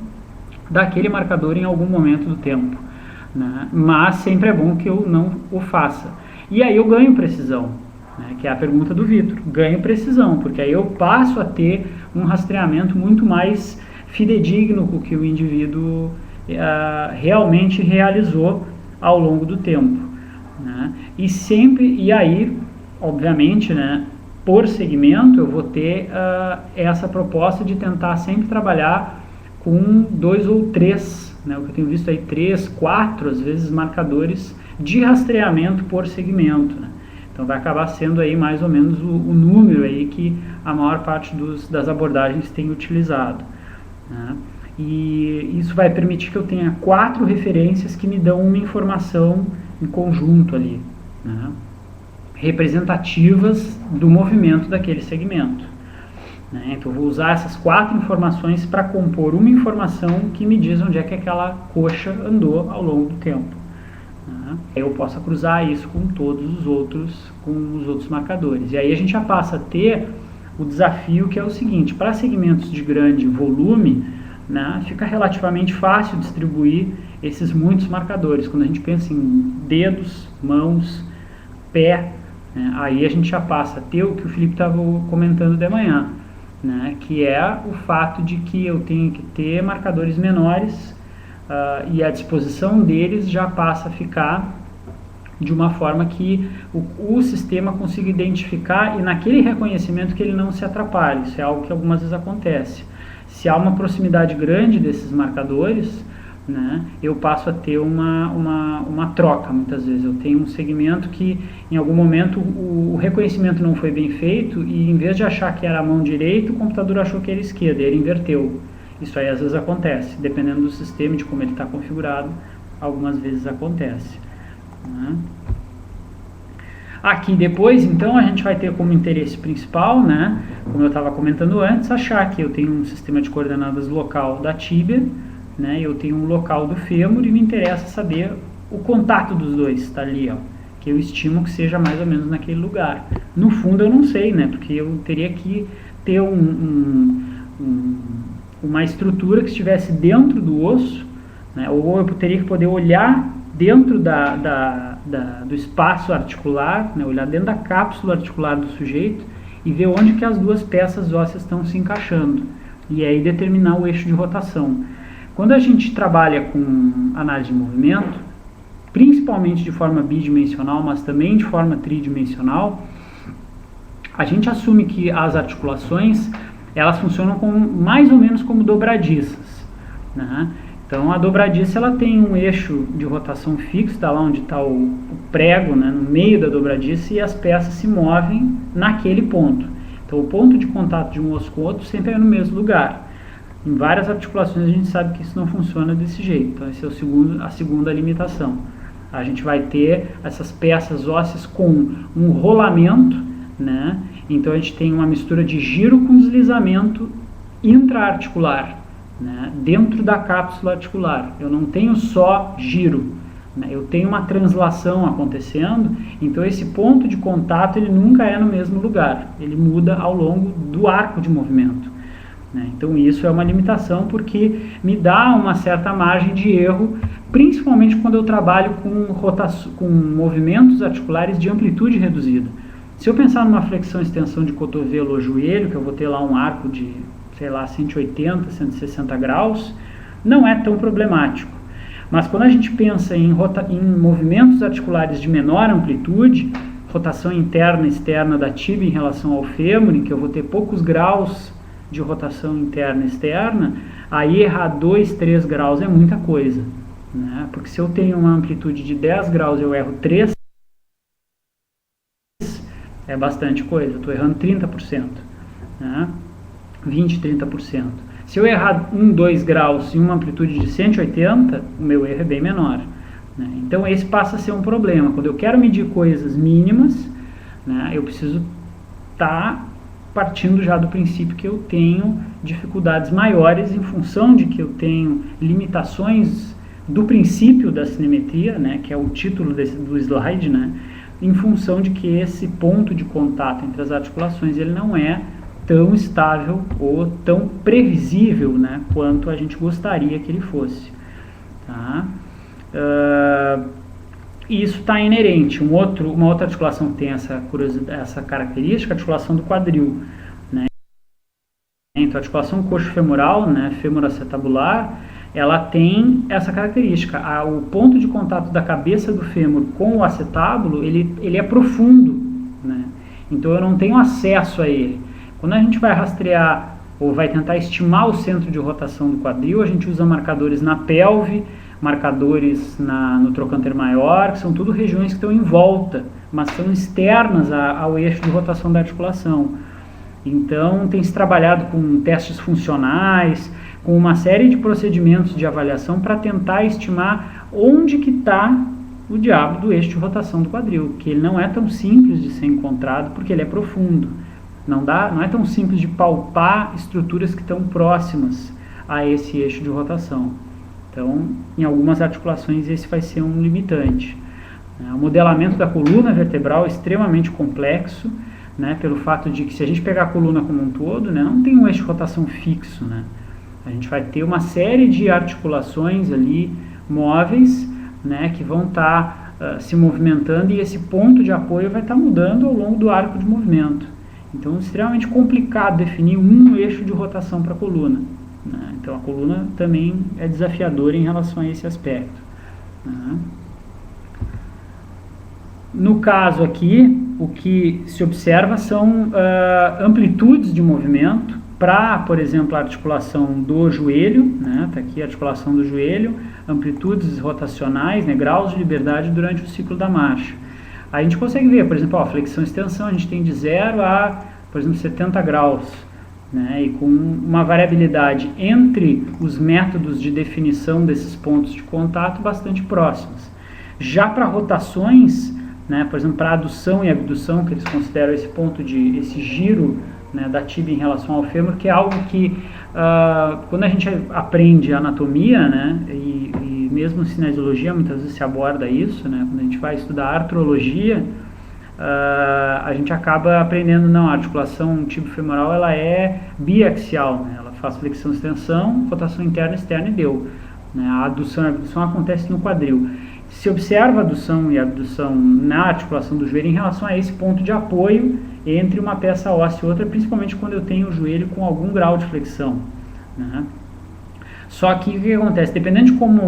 daquele marcador em algum momento do tempo. Né? Mas sempre é bom que eu não o faça. E aí eu ganho precisão, né? Que é a pergunta do Vitor. Ganho precisão, porque aí eu passo a ter um rastreamento muito mais fidedigno com o que o indivíduo realmente realizou ao longo do tempo. Né? E aí, obviamente, né, por segmento, eu vou ter essa proposta de tentar sempre trabalhar com 2 ou 3, né, o que eu tenho visto aí, 3, 4, às vezes, marcadores de rastreamento por segmento. Né? Então vai acabar sendo aí mais ou menos o número aí que a maior parte das abordagens tem utilizado. Né? E isso vai permitir que eu tenha 4 referências que me dão uma informação em conjunto ali, né? Representativas do movimento daquele segmento. Né? Então eu vou usar essas 4 informações para compor uma informação que me diz onde é que aquela coxa andou ao longo do tempo. Né? Eu posso cruzar isso com todos os outros marcadores. E aí a gente já passa a ter o desafio que é o seguinte: para segmentos de grande volume, né, fica relativamente fácil distribuir esses muitos marcadores. Quando a gente pensa em dedos, mãos, pé, né, aí a gente já passa a ter o que o Felipe estava comentando de manhã, né, que é o fato de que eu tenho que ter marcadores menores e a disposição deles já passa a ficar de uma forma que o sistema consiga identificar e naquele reconhecimento que ele não se atrapalhe. Isso é algo que algumas vezes acontece. Se há uma proximidade grande desses marcadores, né, eu passo a ter uma troca, muitas vezes. Eu tenho um segmento que, em algum momento, o reconhecimento não foi bem feito e, em vez de achar que era a mão direita, o computador achou que era esquerda, e ele inverteu. Isso aí, às vezes, acontece. Dependendo do sistema e de como ele está configurado, algumas vezes acontece. Né? Aqui depois, então, a gente vai ter como interesse principal, né, como eu estava comentando antes, achar que eu tenho um sistema de coordenadas local da tíbia, né, eu tenho um local do fêmur e me interessa saber o contato dos dois, está ali, ó, que eu estimo que seja mais ou menos naquele lugar. No fundo eu não sei, né, porque eu teria que ter uma estrutura que estivesse dentro do osso, né, ou eu teria que poder olhar dentro do espaço articular, né, olhar dentro da cápsula articular do sujeito e ver onde que as duas peças ósseas estão se encaixando e aí determinar o eixo de rotação. Quando a gente trabalha com análise de movimento, principalmente de forma bidimensional, mas também de forma tridimensional, a gente assume que as articulações elas funcionam mais ou menos como dobradiças, né? Então a dobradiça ela tem um eixo de rotação fixo, está lá onde está o prego, né, no meio da dobradiça, e as peças se movem naquele ponto. Então o ponto de contato de um osso com o outro sempre é no mesmo lugar. Em várias articulações a gente sabe que isso não funciona desse jeito. Então essa é a segunda limitação. A gente vai ter essas peças ósseas com um rolamento, né? Então a gente tem uma mistura de giro com deslizamento intraarticular, né? Dentro da cápsula articular. Eu não tenho só giro, né? Eu tenho uma translação acontecendo, então esse ponto de contato ele nunca é no mesmo lugar, ele muda ao longo do arco de movimento, né? Então isso é uma limitação porque me dá uma certa margem de erro, principalmente quando eu trabalho com movimentos articulares de amplitude reduzida. Se eu pensar numa flexão e extensão de cotovelo ou joelho, que eu vou ter lá um arco de, sei lá, 180, 160 graus, não é tão problemático. Mas quando a gente pensa em movimentos articulares de menor amplitude, rotação interna e externa da tíbia em relação ao fêmur, em que eu vou ter poucos graus de rotação interna e externa, aí errar 2, 3 graus é muita coisa, né? Porque se eu tenho uma amplitude de 10 graus e eu erro 3, é bastante coisa, eu estou errando 30%, né? 20, 30%. Se eu errar 1, 2 graus em uma amplitude de 180, o meu erro é bem menor, né? Então esse passa a ser um problema. Quando eu quero medir coisas mínimas, né, eu preciso estar partindo já do princípio que eu tenho dificuldades maiores em função de que eu tenho limitações do princípio da cinemetria, né, que é o título do slide, né, em função de que esse ponto de contato entre as articulações ele não é tão estável ou tão previsível, né, quanto a gente gostaria que ele fosse. Tá? E isso está inerente. Uma outra articulação que tem essa característica é a articulação do quadril, né? Então a articulação coxo-femoral, né, fêmur-acetabular, ela tem essa característica. O ponto de contato da cabeça do fêmur com o acetábulo, ele é profundo, né? Então eu não tenho acesso a ele. Quando a gente vai rastrear ou vai tentar estimar o centro de rotação do quadril, a gente usa marcadores na pelve, marcadores no trocânter maior, que são tudo regiões que estão em volta, mas são externas ao eixo de rotação da articulação. Então tem se trabalhado com testes funcionais, com uma série de procedimentos de avaliação para tentar estimar onde que está o diabo do eixo de rotação do quadril, que ele não é tão simples de ser encontrado porque ele é profundo. Não é tão simples de palpar estruturas que estão próximas a esse eixo de rotação. Então, em algumas articulações, esse vai ser um limitante. O modelamento da coluna vertebral é extremamente complexo, né, pelo fato de que se a gente pegar a coluna como um todo, né, não tem um eixo de rotação fixo, né? A gente vai ter uma série de articulações ali móveis, né, que vão estar se movimentando e esse ponto de apoio vai estar mudando ao longo do arco de movimento. Então, é extremamente complicado definir um eixo de rotação para a coluna, né? Então, a coluna também é desafiadora em relação a esse aspecto, né? No caso aqui, o que se observa são amplitudes de movimento para, por exemplo, a articulação do joelho, né? Tá aqui a articulação do joelho, amplitudes rotacionais, né? Graus de liberdade durante o ciclo da marcha. A gente consegue ver, por exemplo, a flexão e extensão, a gente tem de 0 a, por exemplo, 70 graus, né? E com uma variabilidade entre os métodos de definição desses pontos de contato bastante próximos. Já para rotações, né, por exemplo, para adução e abdução, que eles consideram esse ponto esse giro, né, da tíbia em relação ao fêmur, que é algo que, quando a gente aprende anatomia, né, e mesmo cinesiologia, muitas vezes se aborda isso, né, quando a gente vai estudar artrologia, a gente acaba aprendendo, não, a articulação tíbio-femoral ela é biaxial, né, ela faz flexão e extensão, rotação interna e externa e deu, né, a adução e abdução acontece no quadril. Se observa a adução e abdução na articulação do joelho em relação a esse ponto de apoio entre uma peça óssea e outra, principalmente quando eu tenho o joelho com algum grau de flexão, né? Só que o que acontece? Dependendo de como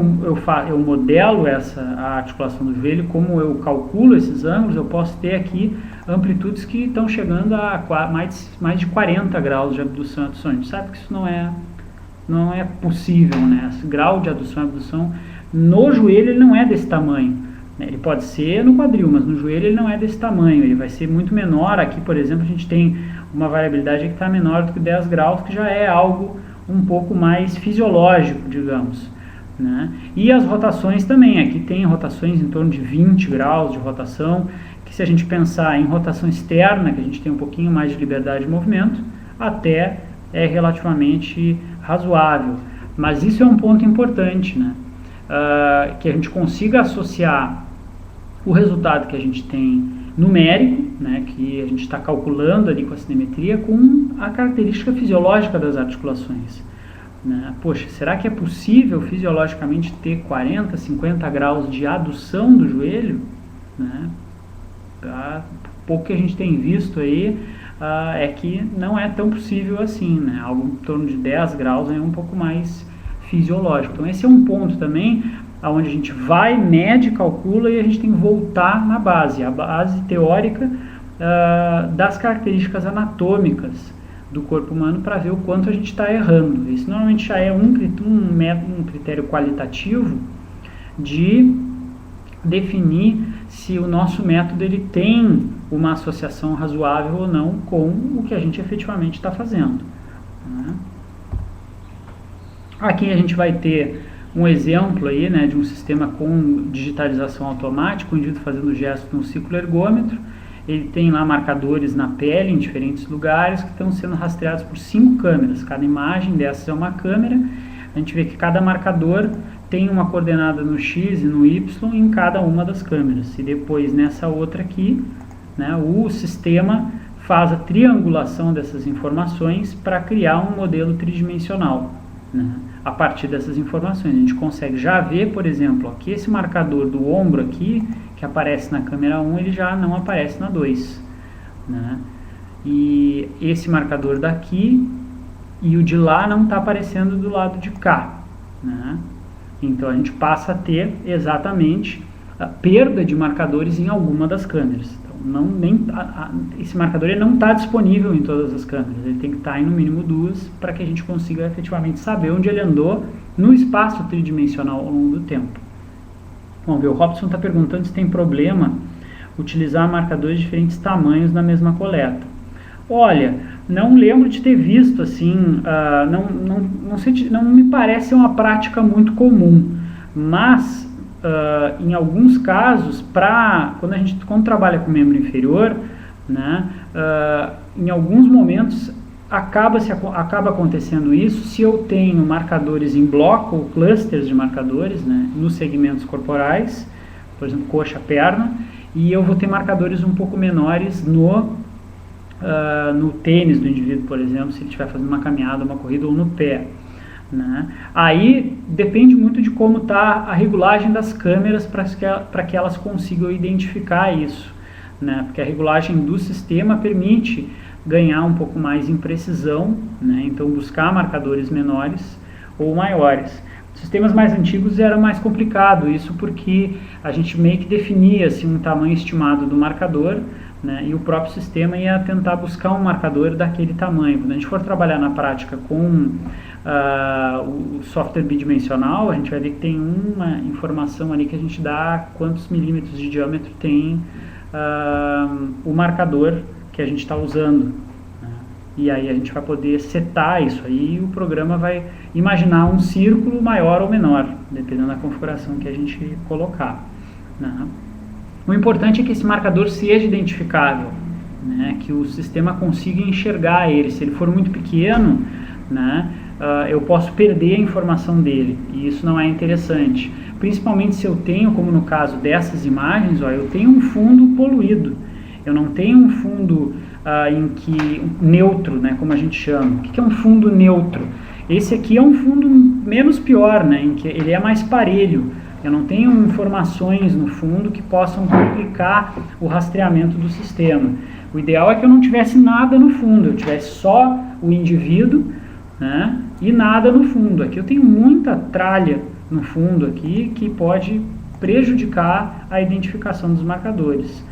eu modelo a articulação do joelho, como eu calculo esses ângulos, eu posso ter aqui amplitudes que estão chegando a mais de 40 graus de abdução e adução. A gente sabe que isso não é possível, né? Esse grau de adução e abdução no joelho ele não é desse tamanho. Ele pode ser no quadril, mas no joelho ele não é desse tamanho. Ele vai ser muito menor. Aqui, por exemplo, a gente tem uma variabilidade que está menor do que 10 graus, que já é algo um pouco mais fisiológico, digamos, né? E as rotações também, aqui tem rotações em torno de 20 graus de rotação, que se a gente pensar em rotação externa, que a gente tem um pouquinho mais de liberdade de movimento, até é relativamente razoável. Mas isso é um ponto importante, né? Que a gente consiga associar o resultado que a gente tem numérico, né, que a gente está calculando ali com a cinemetria, com a característica fisiológica das articulações, né? Poxa, será que é possível fisiologicamente ter 40, 50 graus de adução do joelho, né? Pouco que a gente tem visto aí é que não é tão possível assim, né? Algo em torno de 10 graus é um pouco mais fisiológico. Então esse é um ponto também onde a gente vai, mede, calcula e a gente tem que voltar na base, a base teórica das características anatômicas do corpo humano para ver o quanto a gente está errando. Isso normalmente já é um critério qualitativo de definir se o nosso método ele tem uma associação razoável ou não com o que a gente efetivamente está fazendo, né? Aqui a gente vai ter um exemplo aí, né, de um sistema com digitalização automática, o indivíduo fazendo gesto no ciclo ergômetro. Ele tem lá marcadores na pele em diferentes lugares que estão sendo rastreados por 5 câmeras. Cada imagem dessas é uma câmera. A gente vê que cada marcador tem uma coordenada no X e no Y em cada uma das câmeras. E depois nessa outra aqui, né, o sistema faz a triangulação dessas informações para criar um modelo tridimensional, né? A partir dessas informações a gente consegue já ver, por exemplo, que esse marcador do ombro aqui, que aparece na câmera 1, ele já não aparece na 2, né? E esse marcador daqui e o de lá não está aparecendo do lado de cá, né? Então a gente passa a ter exatamente a perda de marcadores em alguma das câmeras. Esse marcador ele não está disponível em todas as câmeras, ele tem que estar em no mínimo 2 para que a gente consiga efetivamente saber onde ele andou no espaço tridimensional ao longo do tempo. Vamos ver, o Robson está perguntando se tem problema utilizar marcadores de diferentes tamanhos na mesma coleta. Olha, não lembro de ter visto assim, não me parece uma prática muito comum, mas em alguns casos, quando trabalha com membro inferior, né, em alguns momentos acaba acontecendo isso se eu tenho marcadores em bloco ou clusters de marcadores, né, nos segmentos corporais, por exemplo, coxa, perna, e eu vou ter marcadores um pouco menores no tênis do indivíduo, por exemplo, se ele estiver fazendo uma caminhada, uma corrida, ou no pé, né? Aí depende muito de como está a regulagem das câmeras para que elas consigam identificar isso, né? Porque a regulagem do sistema permite ganhar um pouco mais em precisão, né? Então buscar marcadores menores ou maiores. Sistemas mais antigos era mais complicado, isso porque a gente meio que definia assim, um tamanho estimado do marcador, né, e o próprio sistema ia tentar buscar um marcador daquele tamanho. Quando a gente for trabalhar na prática com o software bidimensional, a gente vai ver que tem uma informação ali que a gente dá quantos milímetros de diâmetro tem o marcador que a gente está usando, né? E aí a gente vai poder setar isso aí e o programa vai imaginar um círculo maior ou menor, dependendo da configuração que a gente colocar, né? O importante é que esse marcador seja identificável, né? Que o sistema consiga enxergar ele. Se ele for muito pequeno, né, eu posso perder a informação dele, e isso não é interessante. Principalmente se eu tenho, como no caso dessas imagens, eu tenho um fundo poluído. Eu não tenho um fundo neutro, né, como a gente chama. O que é um fundo neutro? Esse aqui é um fundo menos pior, né, em que ele é mais parelho. Eu não tenho informações no fundo que possam complicar o rastreamento do sistema. O ideal é que eu não tivesse nada no fundo, eu tivesse só o indivíduo, né? E nada no fundo. Aqui eu tenho muita tralha no fundo aqui que pode prejudicar a identificação dos marcadores.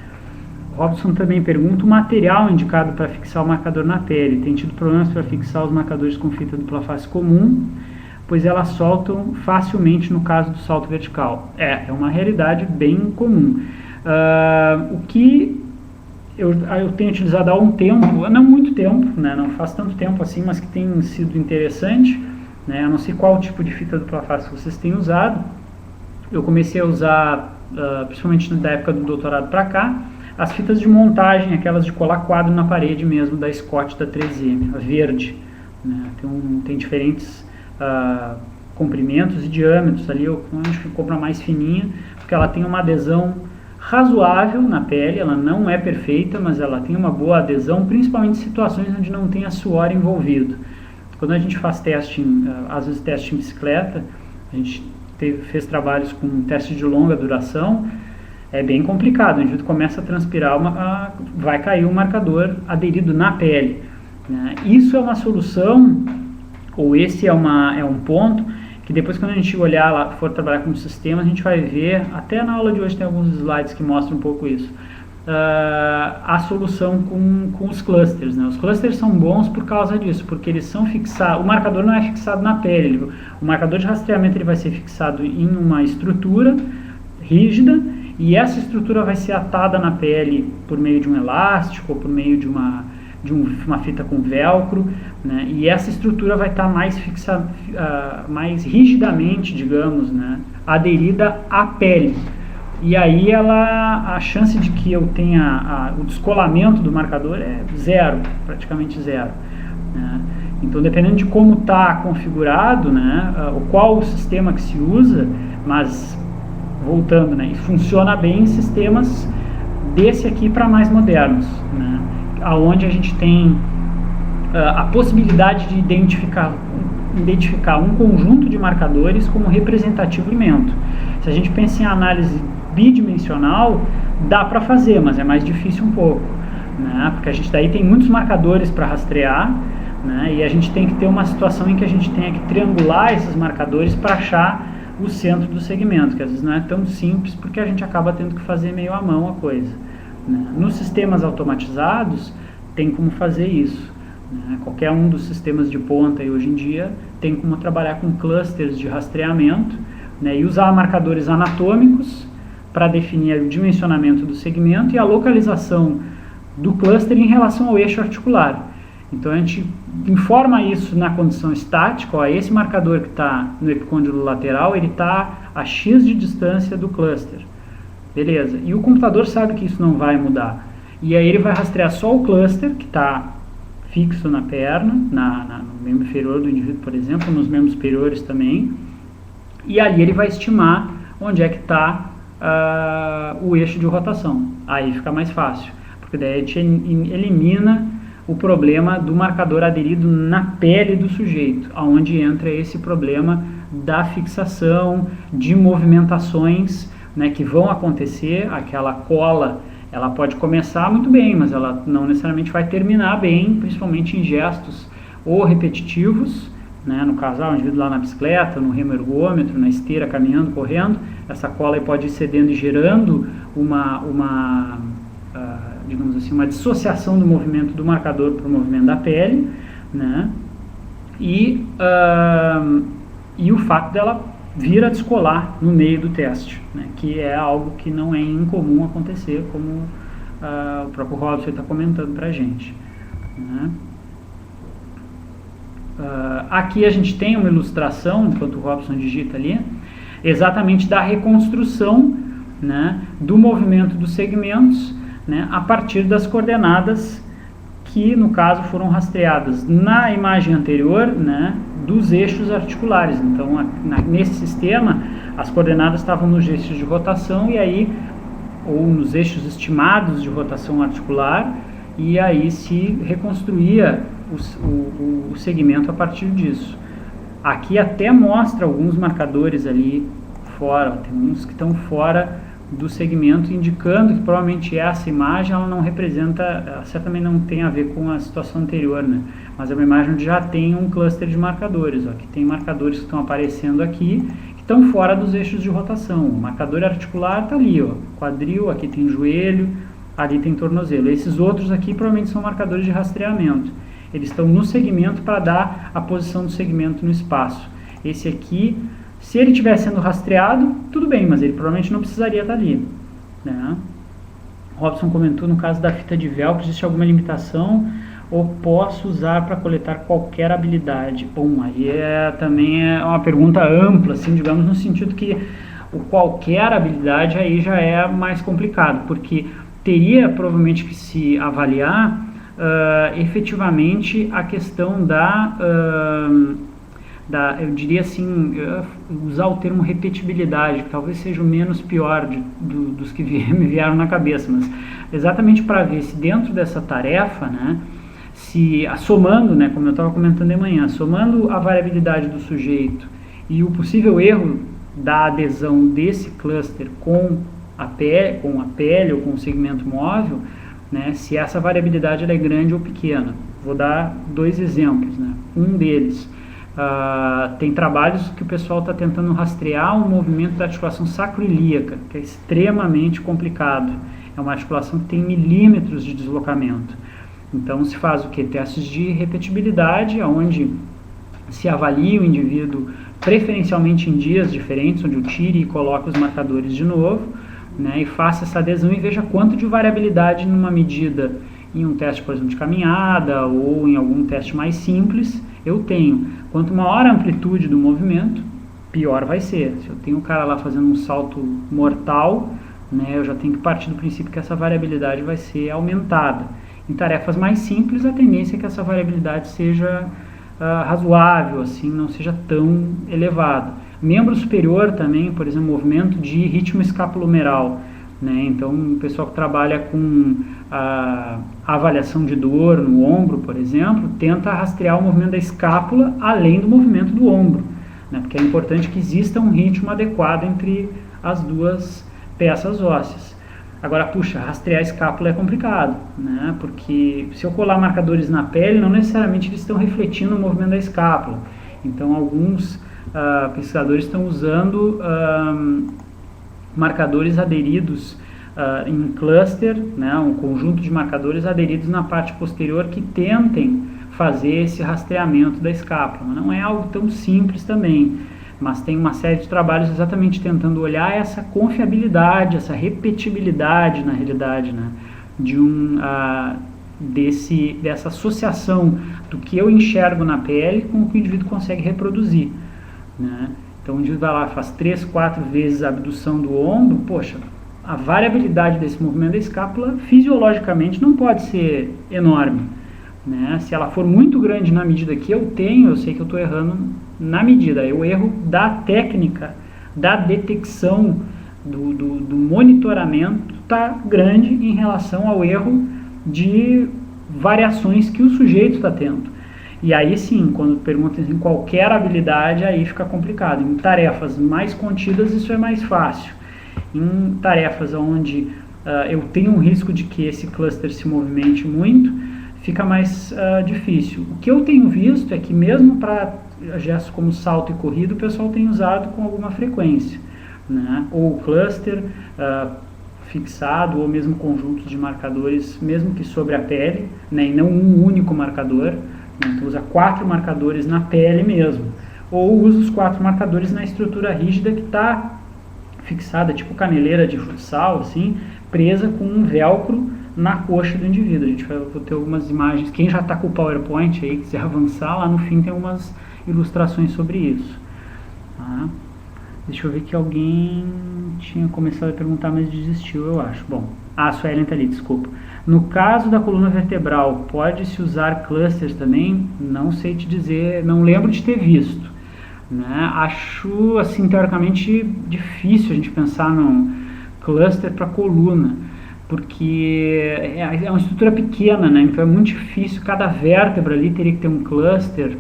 Robson também pergunta: o material indicado para fixar o marcador na pele tem tido problemas para fixar os marcadores com fita dupla face comum, pois elas soltam facilmente no caso do salto vertical. É uma realidade bem comum. O que eu tenho utilizado há um tempo, não muito tempo, né, não faz tanto tempo assim, mas que tem sido interessante, né, eu não sei qual tipo de fita dupla face vocês têm usado. Eu comecei a usar, principalmente da época do doutorado para cá, as fitas de montagem, aquelas de colar quadro na parede mesmo, da Scott da 3M, a verde, né, tem diferentes comprimentos e diâmetros ali. Eu acho que compro a mais fininha, porque ela tem uma adesão razoável na pele, ela não é perfeita, mas ela tem uma boa adesão, principalmente em situações onde não tenha suor envolvido. Quando a gente faz teste, às vezes teste em bicicleta, a gente fez trabalhos com testes de longa duração, é bem complicado. O indivíduo começa a transpirar, vai cair o marcador aderido na pele, né? Isso é uma solução, ou esse é um ponto que depois, quando a gente olhar lá, for trabalhar com o sistema, a gente vai ver, até na aula de hoje tem alguns slides que mostram um pouco isso, a solução com os clusters, né? Os clusters são bons por causa disso, porque eles são fixados, o marcador não é fixado na pele, o marcador de rastreamento ele vai ser fixado em uma estrutura rígida, e essa estrutura vai ser atada na pele por meio de um elástico, ou por meio de uma fita com velcro, né? E essa estrutura vai estar mais rigidamente, digamos, né, aderida à pele. E aí a chance de que eu tenha o descolamento do marcador é zero, praticamente zero, né? Então, dependendo de como está configurado, né, qual o sistema que se usa, mas voltando, né, funciona bem em sistemas desse aqui para mais modernos, né, aonde a gente tem a possibilidade de identificar um conjunto de marcadores como representativo elemento. Se a gente pensa em análise bidimensional, dá para fazer, mas é mais difícil um pouco, né, porque a gente daí tem muitos marcadores para rastrear, né, e a gente tem que ter uma situação em que a gente tenha que triangular esses marcadores para achar o centro do segmento, que às vezes não é tão simples, porque a gente acaba tendo que fazer meio à mão a coisa, né. Nos sistemas automatizados tem como fazer isso, né. Qualquer um dos sistemas de ponta aí, hoje em dia tem como trabalhar com clusters de rastreamento, né, e usar marcadores anatômicos para definir o dimensionamento do segmento e a localização do cluster em relação ao eixo articular. Então a gente informa isso na condição estática. Ó, esse marcador que está no epicôndilo lateral, ele está a X de distância do cluster. Beleza. E o computador sabe que isso não vai mudar. E aí ele vai rastrear só o cluster, que está fixo na perna, no membro inferior do indivíduo, por exemplo, nos membros superiores também. E ali ele vai estimar onde é que está o eixo de rotação. Aí fica mais fácil, porque daí a gente elimina o problema do marcador aderido na pele do sujeito, aonde entra esse problema da fixação, de movimentações, né, que vão acontecer. Aquela cola, ela pode começar muito bem, mas ela não necessariamente vai terminar bem, principalmente em gestos ou repetitivos, né, no caso, o indivíduo lá na bicicleta, no remo ergômetro, na esteira, caminhando, correndo, essa cola aí pode ir cedendo e gerando digamos assim, uma dissociação do movimento do marcador para o movimento da pele, né? E o fato dela vir a descolar no meio do teste, né? Que é algo que não é incomum acontecer, como o próprio Robson está comentando para a gente, né? Aqui a gente tem uma ilustração, enquanto o Robson digita ali, exatamente da reconstrução, né, do movimento dos segmentos, né, a partir das coordenadas que, no caso, foram rastreadas na imagem anterior, né, dos eixos articulares. Então, nesse sistema, as coordenadas estavam nos eixos de rotação ou nos eixos estimados de rotação articular, e aí se reconstruía o segmento a partir disso. Aqui até mostra alguns marcadores ali fora, tem uns que estão fora do segmento, indicando que provavelmente essa imagem ela não representa, certamente não tem a ver com a situação anterior, né? mas é uma imagem onde já tem um cluster de marcadores. Ó. Aqui tem marcadores que estão aparecendo aqui, que estão fora dos eixos de rotação. O marcador articular está ali, ó, quadril, aqui tem joelho, ali tem tornozelo. Esses outros aqui provavelmente são marcadores de rastreamento. Eles estão no segmento para dar a posição do segmento no espaço. Esse aqui, se ele estiver sendo rastreado, tudo bem, mas ele provavelmente não precisaria estar ali, né? Robson comentou, no caso da fita de velcro, existe alguma limitação ou posso usar para coletar qualquer habilidade? Bom, aí também é uma pergunta ampla, assim, digamos, no sentido que o qualquer habilidade aí já é mais complicado, porque teria provavelmente que se avaliar efetivamente a questão eu diria assim, usar o termo repetibilidade, que talvez seja o menos pior dos que me vieram na cabeça, mas exatamente para ver se dentro dessa tarefa, né, se somando, né, como eu estava comentando de manhã, somando a variabilidade do sujeito e o possível erro da adesão desse cluster com a pele ou com o segmento móvel, né, se essa variabilidade ela é grande ou pequena. Vou dar 2 exemplos, né? Um deles, tem trabalhos que o pessoal está tentando rastrear o movimento da articulação sacroiliaca, que é extremamente complicado. É uma articulação que tem milímetros de deslocamento. Então se faz o que? Testes de repetibilidade, onde se avalia o indivíduo preferencialmente em dias diferentes, onde eu tire e coloque os marcadores de novo, né, e faça essa adesão e veja quanto de variabilidade numa medida em um teste, por exemplo, de caminhada ou em algum teste mais simples eu tenho. Quanto maior a amplitude do movimento, pior vai ser. Se eu tenho um cara lá fazendo um salto mortal, né, eu já tenho que partir do princípio que essa variabilidade vai ser aumentada. Em tarefas mais simples, a tendência é que essa variabilidade seja razoável, assim, não seja tão elevada. Membro superior também, por exemplo, movimento de ritmo escapulomeral, né? Então, o pessoal que trabalha com a avaliação de dor no ombro, por exemplo, tenta rastrear o movimento da escápula além do movimento do ombro, né? Porque é importante que exista um ritmo adequado entre as duas peças ósseas. Agora, puxa, rastrear a escápula é complicado, né? Porque se eu colar marcadores na pele, não necessariamente eles estão refletindo o movimento da escápula. Então, alguns pesquisadores estão usando marcadores aderidos em cluster, né, um conjunto de marcadores aderidos na parte posterior que tentem fazer esse rastreamento da escápula. Mas não é algo tão simples também, mas tem uma série de trabalhos exatamente tentando olhar essa confiabilidade, essa repetibilidade na realidade, né, dessa associação do que eu enxergo na pele com o que o indivíduo consegue reproduzir, né? Então o indivíduo vai lá, faz 3, 4 vezes a abdução do ombro, poxa, a variabilidade desse movimento da escápula fisiologicamente não pode ser enorme, né? Se ela for muito grande na medida que eu tenho, eu sei que eu estou errando na medida, o erro da técnica, da detecção, do monitoramento está grande em relação ao erro de variações que o sujeito está tendo. E aí sim, quando perguntam em qualquer habilidade, aí fica complicado. Em tarefas mais contidas isso é mais fácil. Em tarefas onde eu tenho um risco de que esse cluster se movimente muito, fica mais difícil. O que eu tenho visto é que mesmo para gestos como salto e corrida, o pessoal tem usado com alguma frequência, né? Ou o cluster fixado, ou mesmo conjuntos de marcadores, mesmo que sobre a pele, né? E não um único marcador. Então usa 4 marcadores na pele mesmo, ou usa os 4 marcadores na estrutura rígida que está fixada, tipo caneleira de futsal, assim, presa com um velcro na coxa do indivíduo. A gente vai ter algumas imagens, quem já está com o PowerPoint aí, quiser avançar, lá no fim tem algumas ilustrações sobre isso. Tá? Deixa eu ver que alguém tinha começado a perguntar, mas desistiu, eu acho. Bom, a Suelen está ali, desculpa. No caso da coluna vertebral, pode-se usar clusters também? Não sei te dizer, não lembro de ter visto, né? Acho, assim, teoricamente difícil a gente pensar num cluster para coluna, porque é uma estrutura pequena, né? Então é muito difícil, cada vértebra ali teria que ter um cluster.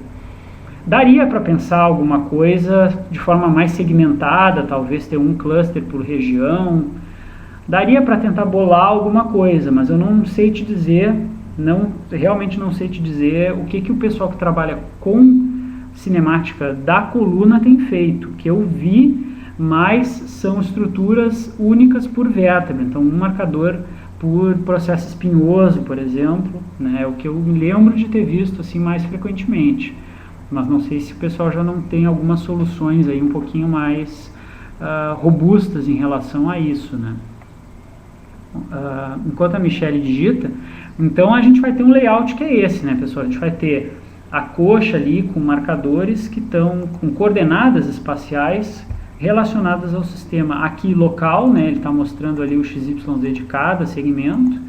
Daria para pensar alguma coisa de forma mais segmentada, talvez ter um cluster por região. Daria para tentar bolar alguma coisa, mas eu não sei te dizer realmente não sei te dizer o que o pessoal que trabalha com cinemática da coluna tem feito. O que eu vi mais são estruturas únicas por vértebra, então um marcador por processo espinhoso, por exemplo, né, é o que eu me lembro de ter visto assim mais frequentemente, mas não sei se o pessoal já não tem algumas soluções aí um pouquinho mais robustas em relação a isso, né? Enquanto a Michelle digita, então a gente vai ter um layout que é esse, né, pessoal? A gente vai ter a coxa ali com marcadores que estão com coordenadas espaciais relacionadas ao sistema aqui local, né? Ele está mostrando ali o XYZ de cada segmento,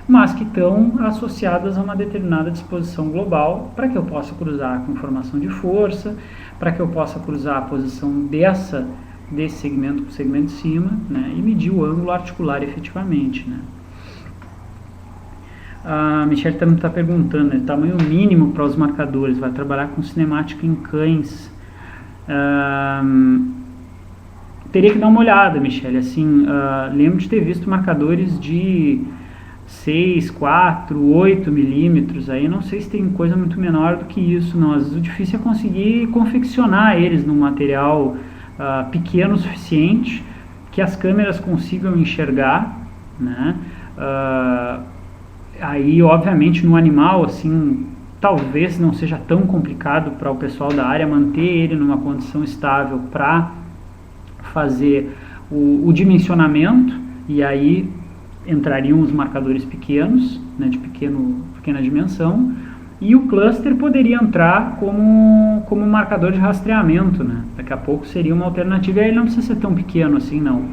mas que estão associadas a uma determinada disposição global para que eu possa cruzar com informação de força, para que eu possa cruzar a posição desse segmento com o segmento de cima, né? E medir o ângulo articular efetivamente, né? A Michelle também está perguntando, né, tamanho mínimo para os marcadores, vai trabalhar com cinemática em cães. Teria que dar uma olhada, Michelle, assim, lembro de ter visto marcadores de 6, 4, 8 milímetros, aí não sei se tem coisa muito menor do que isso, não. Às vezes o difícil é conseguir confeccionar eles num material pequeno o suficiente que as câmeras consigam enxergar, né? Aí, obviamente, no animal, assim, talvez não seja tão complicado para o pessoal da área manter ele numa condição estável para fazer o dimensionamento, e aí entrariam os marcadores pequenos, né, de pequena dimensão, e o cluster poderia entrar como marcador de rastreamento, né? Daqui a pouco seria uma alternativa, e aí ele não precisa ser tão pequeno assim, não.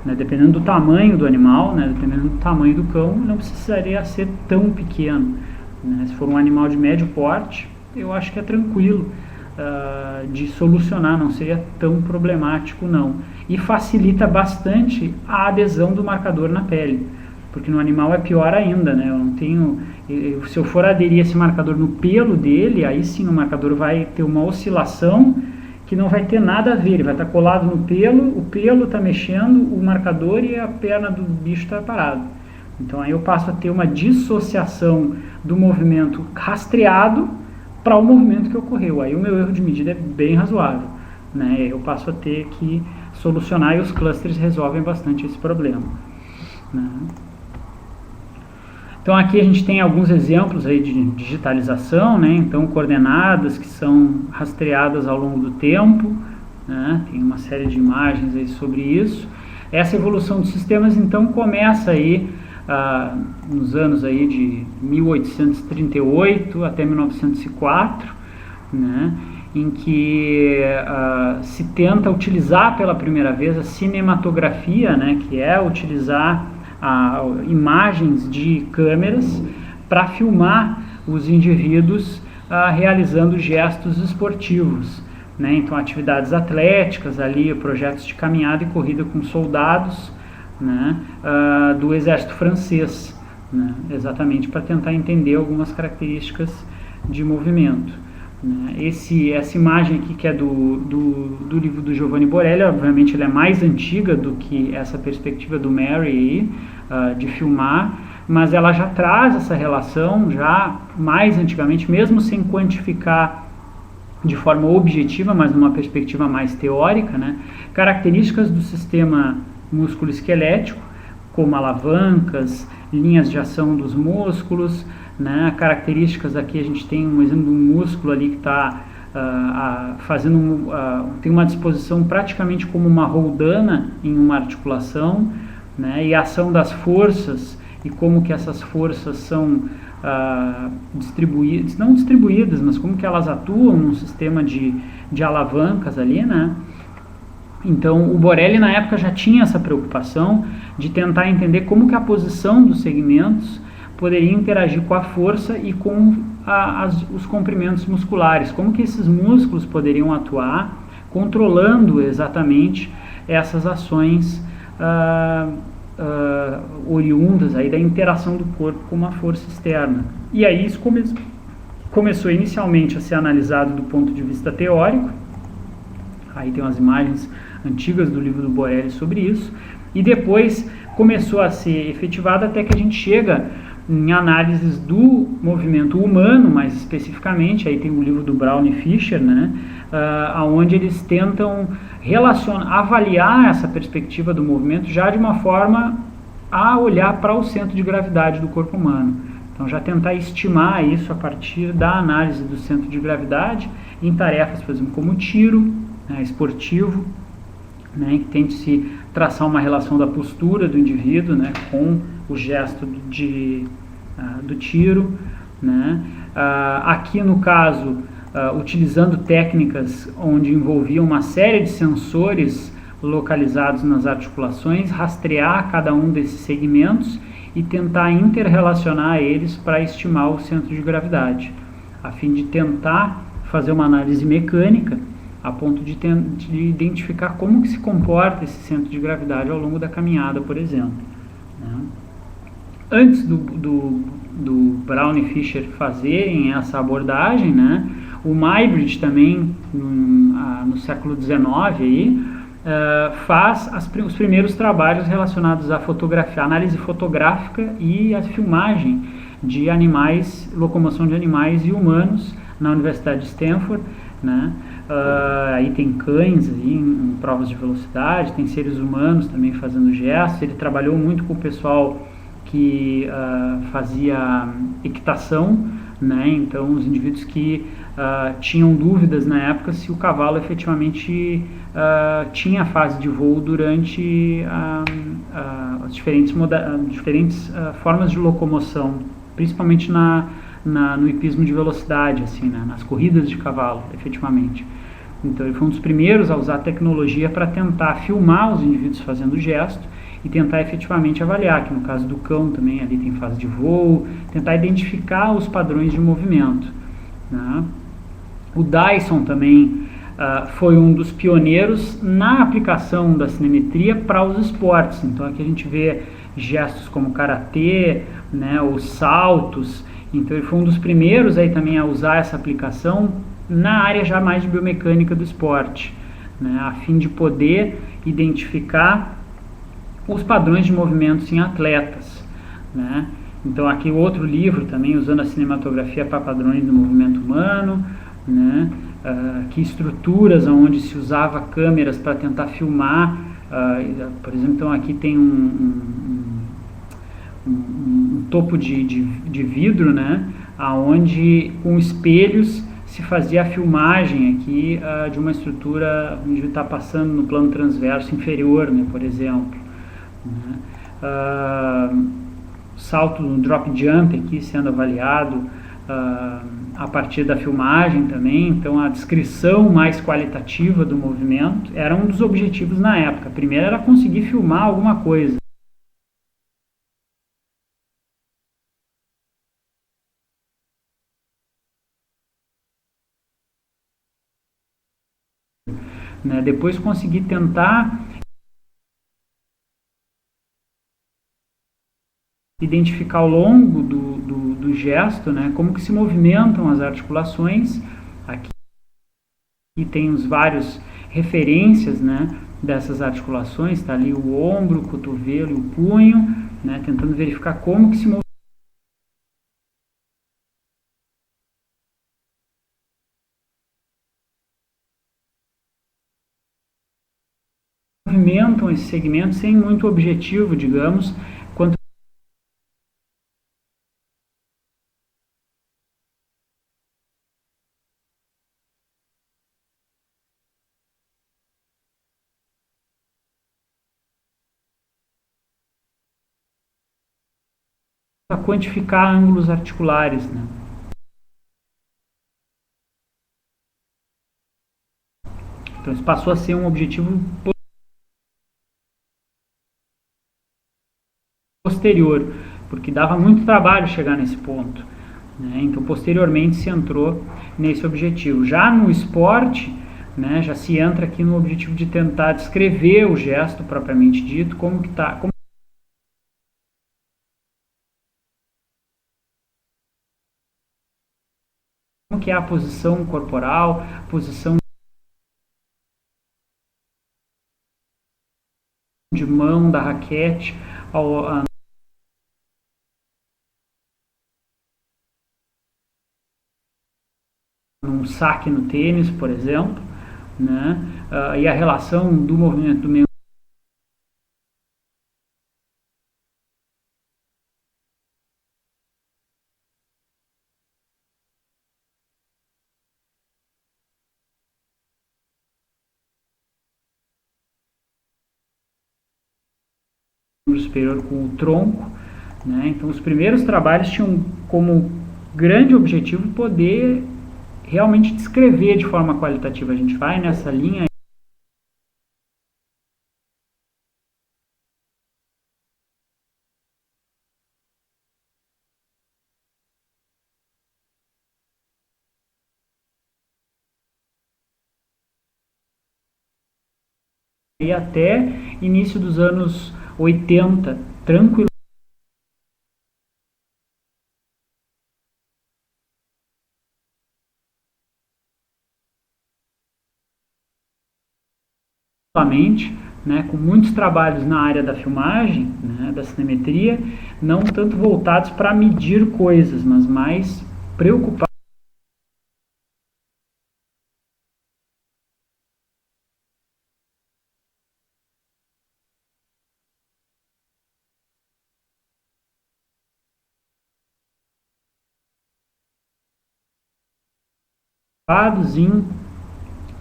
Né? Dependendo do tamanho do animal, né? Dependendo do tamanho do cão, não precisaria ser tão pequeno. Né? Se for um animal de médio porte, eu acho que é tranquilo de solucionar, não seria tão problemático, não. E facilita bastante a adesão do marcador na pele, porque no animal é pior ainda, né? Se eu for aderir esse marcador no pelo dele, aí sim o marcador vai ter uma oscilação que não vai ter nada a ver, ele vai estar colado no pelo, o pelo está mexendo, o marcador e a perna do bicho está parado. Então aí eu passo a ter uma dissociação do movimento rastreado para o movimento que ocorreu. Aí o meu erro de medida é bem razoável, né? Eu passo a ter que solucionar, e os clusters resolvem bastante esse problema, né? Então aqui a gente tem alguns exemplos aí de digitalização, né? Então coordenadas que são rastreadas ao longo do tempo, né? Tem uma série de imagens aí sobre isso. Essa evolução dos sistemas então começa aí nos anos aí de 1838 até 1904, né? Em que se tenta utilizar pela primeira vez a cinematografia, né? Que é utilizar imagens de câmeras para filmar os indivíduos realizando gestos esportivos, né? Então atividades atléticas ali, projetos de caminhada e corrida com soldados, né? Do exército francês, né? Exatamente para tentar entender algumas características de movimento, né? Essa imagem aqui, que é do livro do Giovanni Borelli, obviamente ela é mais antiga do que essa perspectiva do Mary aí, de filmar, mas ela já traz essa relação já mais antigamente, mesmo sem quantificar de forma objetiva, mas numa perspectiva mais teórica, né? Características do sistema músculo-esquelético, como alavancas, linhas de ação dos músculos, né? Características aqui, a gente tem um exemplo de um músculo ali que está tem uma disposição praticamente como uma roldana em uma articulação, né? E a ação das forças e como que essas forças são distribuídas, não distribuídas, mas como que elas atuam num sistema de alavancas ali, né? Então o Borelli na época já tinha essa preocupação de tentar entender como que a posição dos segmentos poderia interagir com a força e com os comprimentos musculares, como que esses músculos poderiam atuar controlando exatamente essas ações oriundas aí da interação do corpo com uma força externa. E aí isso começou inicialmente a ser analisado do ponto de vista teórico, aí tem umas imagens antigas do livro do Borelli sobre isso, e depois começou a ser efetivado até que a gente chega em análises do movimento humano, mais especificamente, aí tem o livro do Brown e Fisher, né, onde eles tentam avaliar essa perspectiva do movimento já de uma forma a olhar para o centro de gravidade do corpo humano. Então, já tentar estimar isso a partir da análise do centro de gravidade em tarefas, por exemplo, como tiro, né, esportivo, né, que tente se traçar uma relação da postura do indivíduo, né, com o gesto do tiro, né. Aqui no caso, utilizando técnicas onde envolviam uma série de sensores localizados nas articulações, rastrear cada um desses segmentos e tentar interrelacionar eles para estimar o centro de gravidade, a fim de tentar fazer uma análise mecânica a ponto de identificar como que se comporta esse centro de gravidade ao longo da caminhada, por exemplo. Né? Antes do Brown e Fisher fazerem essa abordagem, né, o Muybridge também, no século XIX, aí, faz os primeiros trabalhos relacionados à fotografia, análise fotográfica e a filmagem de animais, locomoção de animais e humanos na Universidade de Stanford, né? Aí tem cães aí, em provas de velocidade, tem seres humanos também fazendo gestos. Ele trabalhou muito com o pessoal que fazia equitação, né? Então os indivíduos que tinham dúvidas na época se o cavalo efetivamente tinha fase de voo durante as diferentes formas de locomoção, principalmente no hipismo de velocidade, assim, né? Nas corridas de cavalo, efetivamente. Então ele foi um dos primeiros a usar a tecnologia para tentar filmar os indivíduos fazendo o gesto e tentar efetivamente avaliar, que no caso do cão também ali tem fase de voo, tentar identificar os padrões de movimento, né? O Dyson também foi um dos pioneiros na aplicação da cinemetria para os esportes. Então aqui a gente vê gestos como karatê, né, os saltos. Então ele foi um dos primeiros aí também a usar essa aplicação na área já mais de biomecânica do esporte, né, a fim de poder identificar os padrões de movimentos em atletas, né. Então aqui outro livro também usando a cinematografia para padrões do movimento humano, né, que estruturas onde se usava câmeras para tentar filmar, por exemplo, então aqui tem um topo de vidro, né, aonde com espelhos se fazia a filmagem aqui de uma estrutura onde está passando no plano transverso inferior, né, por exemplo, né. Salto no drop jump aqui sendo avaliado a partir da filmagem também. Então a descrição mais qualitativa do movimento era um dos objetivos na época. Primeiro era conseguir filmar alguma coisa. Né? Depois conseguir tentar identificar ao longo do gesto, né, como que se movimentam as articulações. Aqui tem os vários referências, né, dessas articulações, está ali o ombro, o cotovelo e o punho, né, tentando verificar como que se movimentam esses segmentos sem muito objetivo, digamos, quanto a quantificar ângulos articulares, né. Então isso passou a ser um objetivo posterior, porque dava muito trabalho chegar nesse ponto, né? Então posteriormente se entrou nesse objetivo. Já no esporte, né, já se entra aqui no objetivo de tentar descrever o gesto propriamente dito, como que tá, como que é a posição corporal, posição de mão da raquete num saque no tênis, por exemplo, né? E a relação do movimento do membro superior com o tronco, né? Então os primeiros trabalhos tinham como grande objetivo poder realmente descrever de forma qualitativa. A gente vai nessa linha e até início dos anos 80, tranquilamente né, com muitos trabalhos na área da filmagem, né, da cinemetria, não tanto voltados para medir coisas, mas mais preocupados em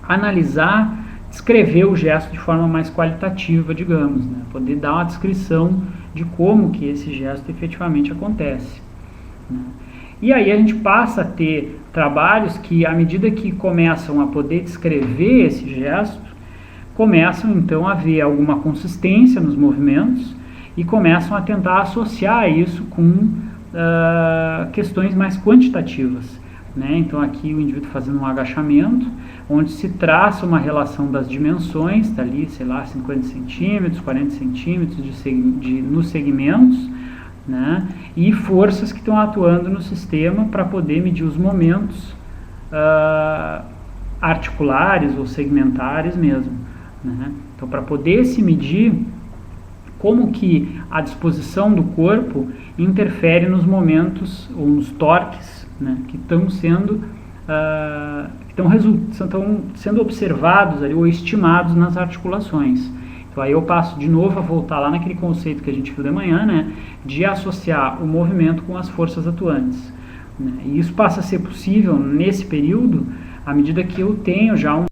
analisar, descrever o gesto de forma mais qualitativa, digamos, né? Poder dar uma descrição de como que esse gesto efetivamente acontece, né? E aí a gente passa a ter trabalhos que, à medida que começam a poder descrever esse gesto, começam então a ver alguma consistência nos movimentos e começam a tentar associar isso com questões mais quantitativas, né? Então aqui o indivíduo fazendo um agachamento, onde se traça uma relação das dimensões, está ali, sei lá, 50 centímetros, 40 centímetros nos segmentos, né? E forças que estão atuando no sistema para poder medir os momentos articulares ou segmentares mesmo, né? Então, para poder se medir como que a disposição do corpo interfere nos momentos ou nos torques, né, que estão sendo observados ali, ou estimados nas articulações. Então aí eu passo de novo a voltar lá naquele conceito que a gente viu de manhã, né, de associar o movimento com as forças atuantes, né? E isso passa a ser possível nesse período à medida que eu tenho já um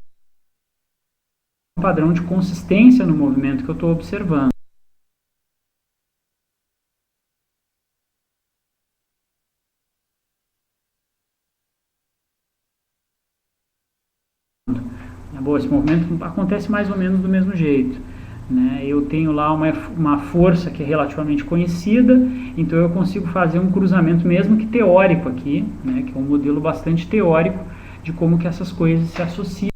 padrão de consistência no movimento que eu estou observando. Bom, esse movimento acontece mais ou menos do mesmo jeito, né? Eu tenho lá uma força que é relativamente conhecida, então eu consigo fazer um cruzamento mesmo que teórico aqui, né? Que é um modelo bastante teórico de como que essas coisas se associam.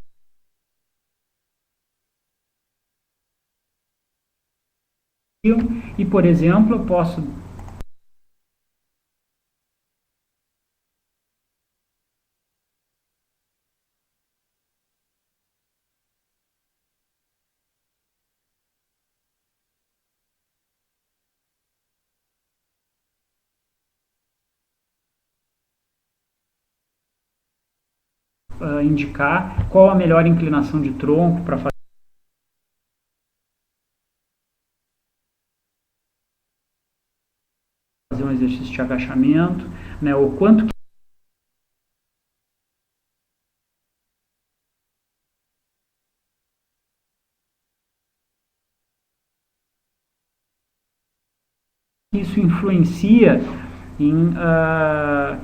E, por exemplo, eu posso indicar qual a melhor inclinação de tronco para fazer um exercício de agachamento, né? O quanto que isso influencia em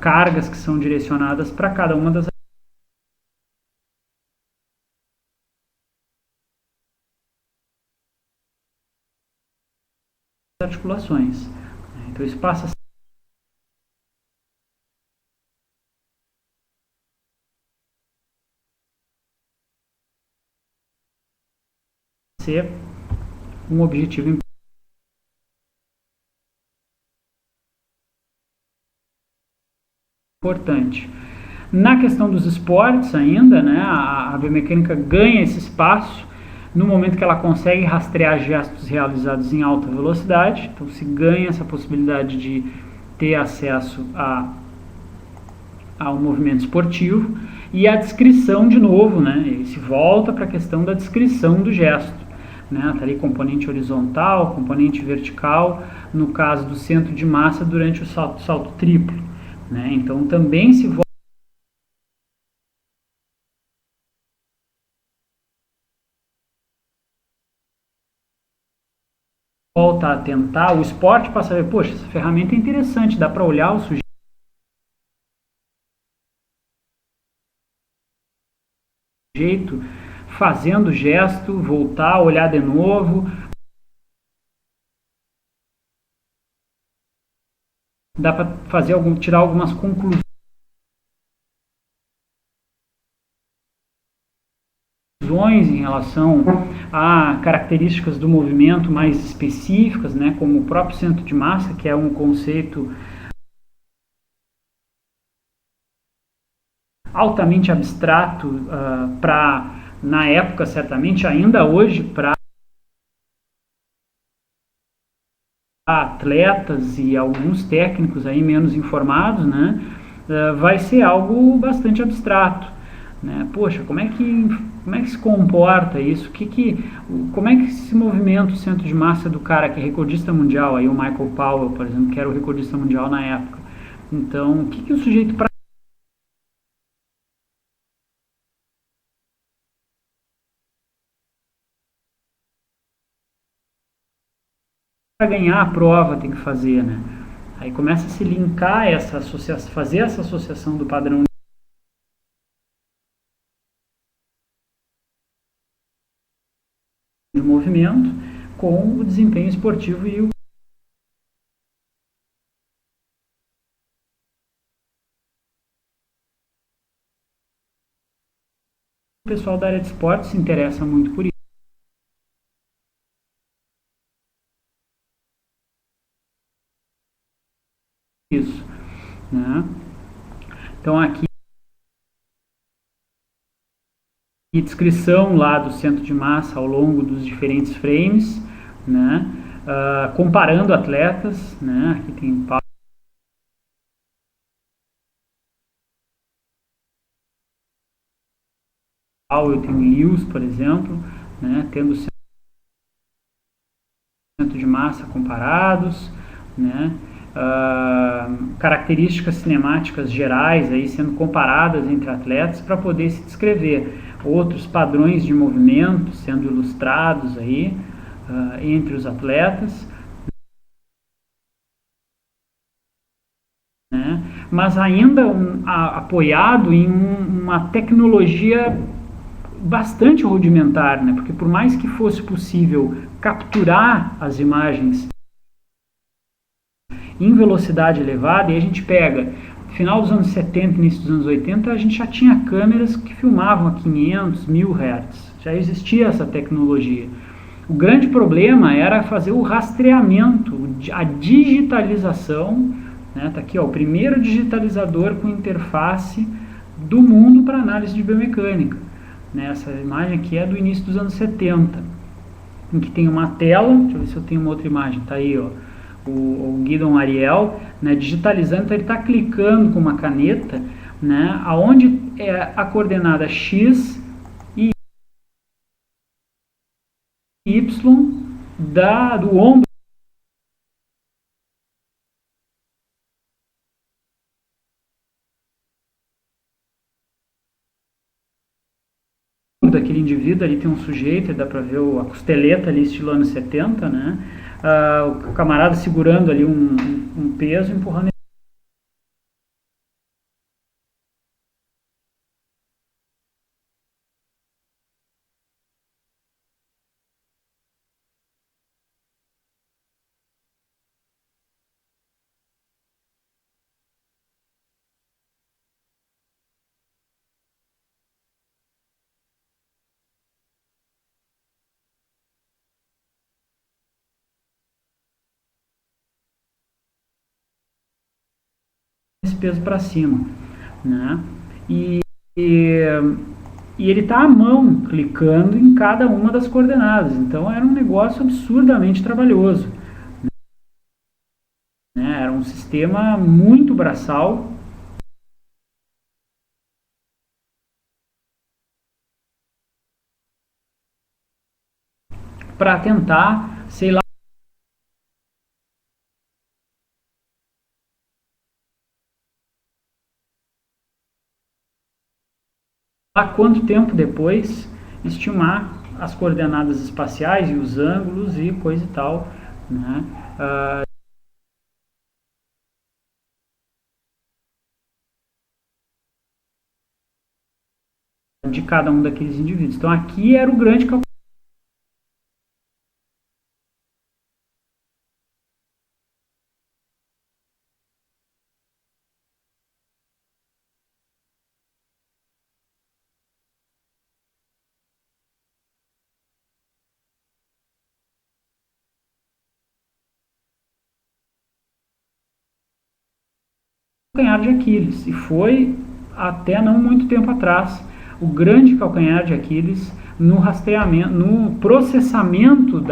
cargas que são direcionadas para cada uma das articulações. Então isso passa a ser um objetivo importante. Na questão dos esportes ainda, né, a biomecânica ganha esse espaço no momento que ela consegue rastrear gestos realizados em alta velocidade, então se ganha essa possibilidade de ter acesso a um movimento esportivo, e a descrição de novo, né? Ele se volta para a questão da descrição do gesto. Né? Tá ali componente horizontal, componente vertical, no caso do centro de massa durante o salto triplo. Né? Então também se volta a atentar, o esporte passa a ver, poxa, essa ferramenta é interessante, dá para olhar o sujeito fazendo o gesto, voltar, olhar de novo, dá para fazer tirar algumas conclusões em relação a características do movimento mais específicas, né, como o próprio centro de massa, que é um conceito altamente abstrato para, na época, certamente, ainda hoje, para atletas e alguns técnicos aí menos informados, né, vai ser algo bastante abstrato. Né? Poxa, como é que se comporta isso? Como é que se movimenta o centro de massa do cara que é recordista mundial, aí o Michael Powell, por exemplo, que era o recordista mundial na época? Então, o que o sujeito para ganhar a prova tem que fazer, né? Aí começa a se linkar essa associação, fazer essa associação do padrão de movimento com o desempenho esportivo e o pessoal da área de esporte se interessa muito por isso, né? Então aqui descrição lá do centro de massa ao longo dos diferentes frames, né? Comparando atletas, né? Aqui tem Powell, tem Lewis, por exemplo, né? Tendo centro de massa comparados, né? Características cinemáticas gerais aí sendo comparadas entre atletas para poder se descrever outros padrões de movimento sendo ilustrados aí entre os atletas, né? Mas ainda apoiado em uma tecnologia bastante rudimentar, né? Porque por mais que fosse possível capturar as imagens em velocidade elevada, e a gente pega final dos anos 70, início dos anos 80, a gente já tinha câmeras que filmavam a 500, 1000 Hz. Já existia essa tecnologia. O grande problema era fazer o rastreamento, a digitalização. Né? Tá aqui, ó, o primeiro digitalizador com interface do mundo para análise de biomecânica. Né? Essa imagem aqui é do início dos anos 70, em que tem uma tela, deixa eu ver se eu tenho uma outra imagem, tá aí, ó, o Guidon Ariel, né, digitalizando, então ele está clicando com uma caneta, né, aonde é a coordenada X e Y do ombro daquele indivíduo, ali tem um sujeito, dá para ver a costeleta ali, estilo anos 70, né, o camarada segurando ali um peso, empurrando esse peso para cima, né, e, e e ele está à mão, clicando em cada uma das coordenadas. Então era um negócio absurdamente trabalhoso. Né? Era um sistema muito braçal. para tentar, sei lá, quanto tempo depois estimar as coordenadas espaciais e os ângulos e coisa e tal, né? De cada um daqueles indivíduos. Então aqui era o grande calcanhar de Aquiles, e foi até não muito tempo atrás o grande calcanhar de Aquiles no rastreamento, no processamento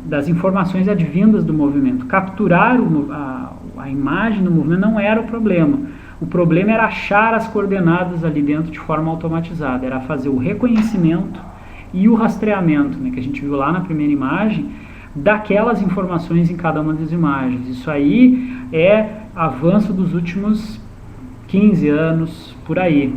das informações advindas do movimento. Capturar a imagem do movimento não era o problema. O problema era achar as coordenadas ali dentro de forma automatizada, era fazer o reconhecimento e o rastreamento, né, que a gente viu lá na primeira imagem, daquelas informações em cada uma das imagens. Isso aí é avanço dos últimos 15 anos, por aí.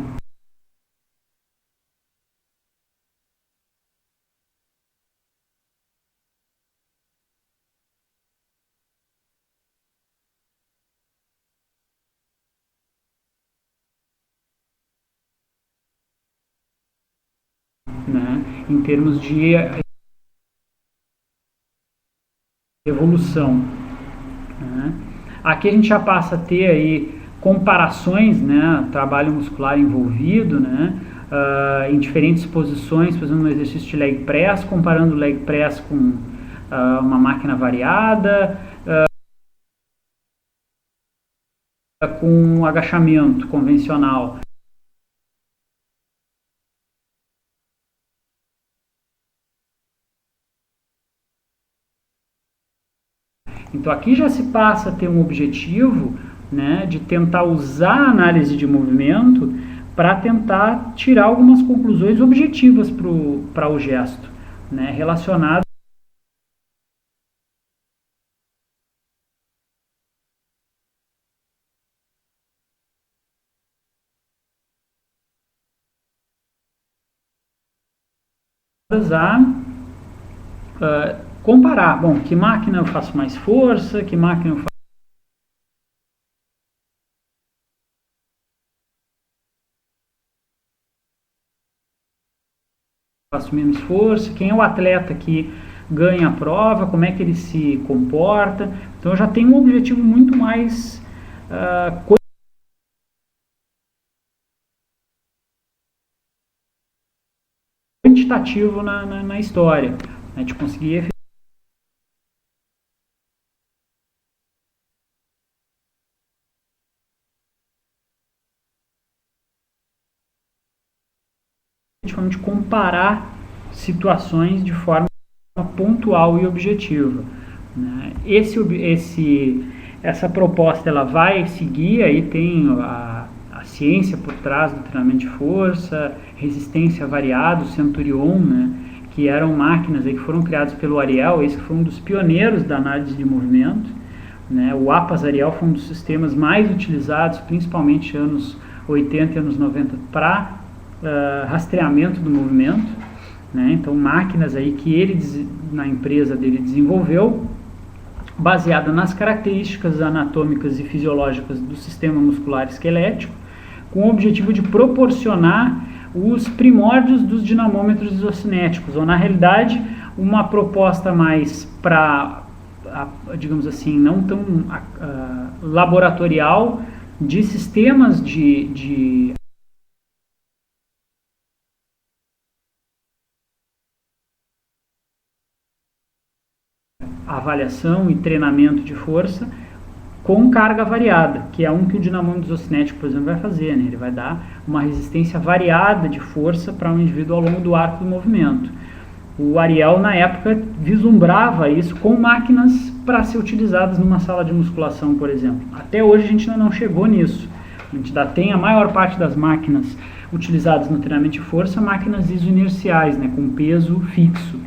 Né, em termos de evolução. Né. Aqui a gente já passa a ter aí comparações, né, trabalho muscular envolvido, né, em diferentes posições, por exemplo, no exercício de leg press, comparando o leg press com uma máquina variada, com um agachamento convencional. Então aqui já se passa a ter um objetivo, né, de tentar usar a análise de movimento para tentar tirar algumas conclusões objetivas para o gesto, né, relacionado a comparar, bom, que máquina eu faço mais força, que máquina eu faço menos força, quem é o atleta que ganha a prova, como é que ele se comporta. Então eu já tenho um objetivo muito mais quantitativo na história, né, de conseguir efetivamente comparar situações de forma pontual e objetiva. Né. Essa proposta ela vai seguir, aí tem a ciência por trás do treinamento de força, resistência variada, o Centurion, né, que eram máquinas aí que foram criadas pelo Ariel, esse foi um dos pioneiros da análise de movimento. Né. O APAS Ariel foi um dos sistemas mais utilizados, principalmente anos 80 e anos 90, para rastreamento do movimento. Né. Então máquinas aí que ele, na empresa dele, desenvolveu, baseada nas características anatômicas e fisiológicas do sistema muscular esquelético, com o objetivo de proporcionar os primórdios dos dinamômetros isocinéticos, ou na realidade uma proposta mais para, digamos assim, não tão laboratorial, de sistemas de avaliação e treinamento de força com carga variada, que é um que o dinamômetro isocinético, por exemplo, vai fazer. Né? Ele vai dar uma resistência variada de força para um indivíduo ao longo do arco do movimento. O Ariel, na época, vislumbrava isso com máquinas para ser utilizadas numa sala de musculação, por exemplo. Até hoje a gente ainda não chegou nisso. A gente ainda tem a maior parte das máquinas utilizadas no treinamento de força, máquinas isoinerciais, né, com peso fixo,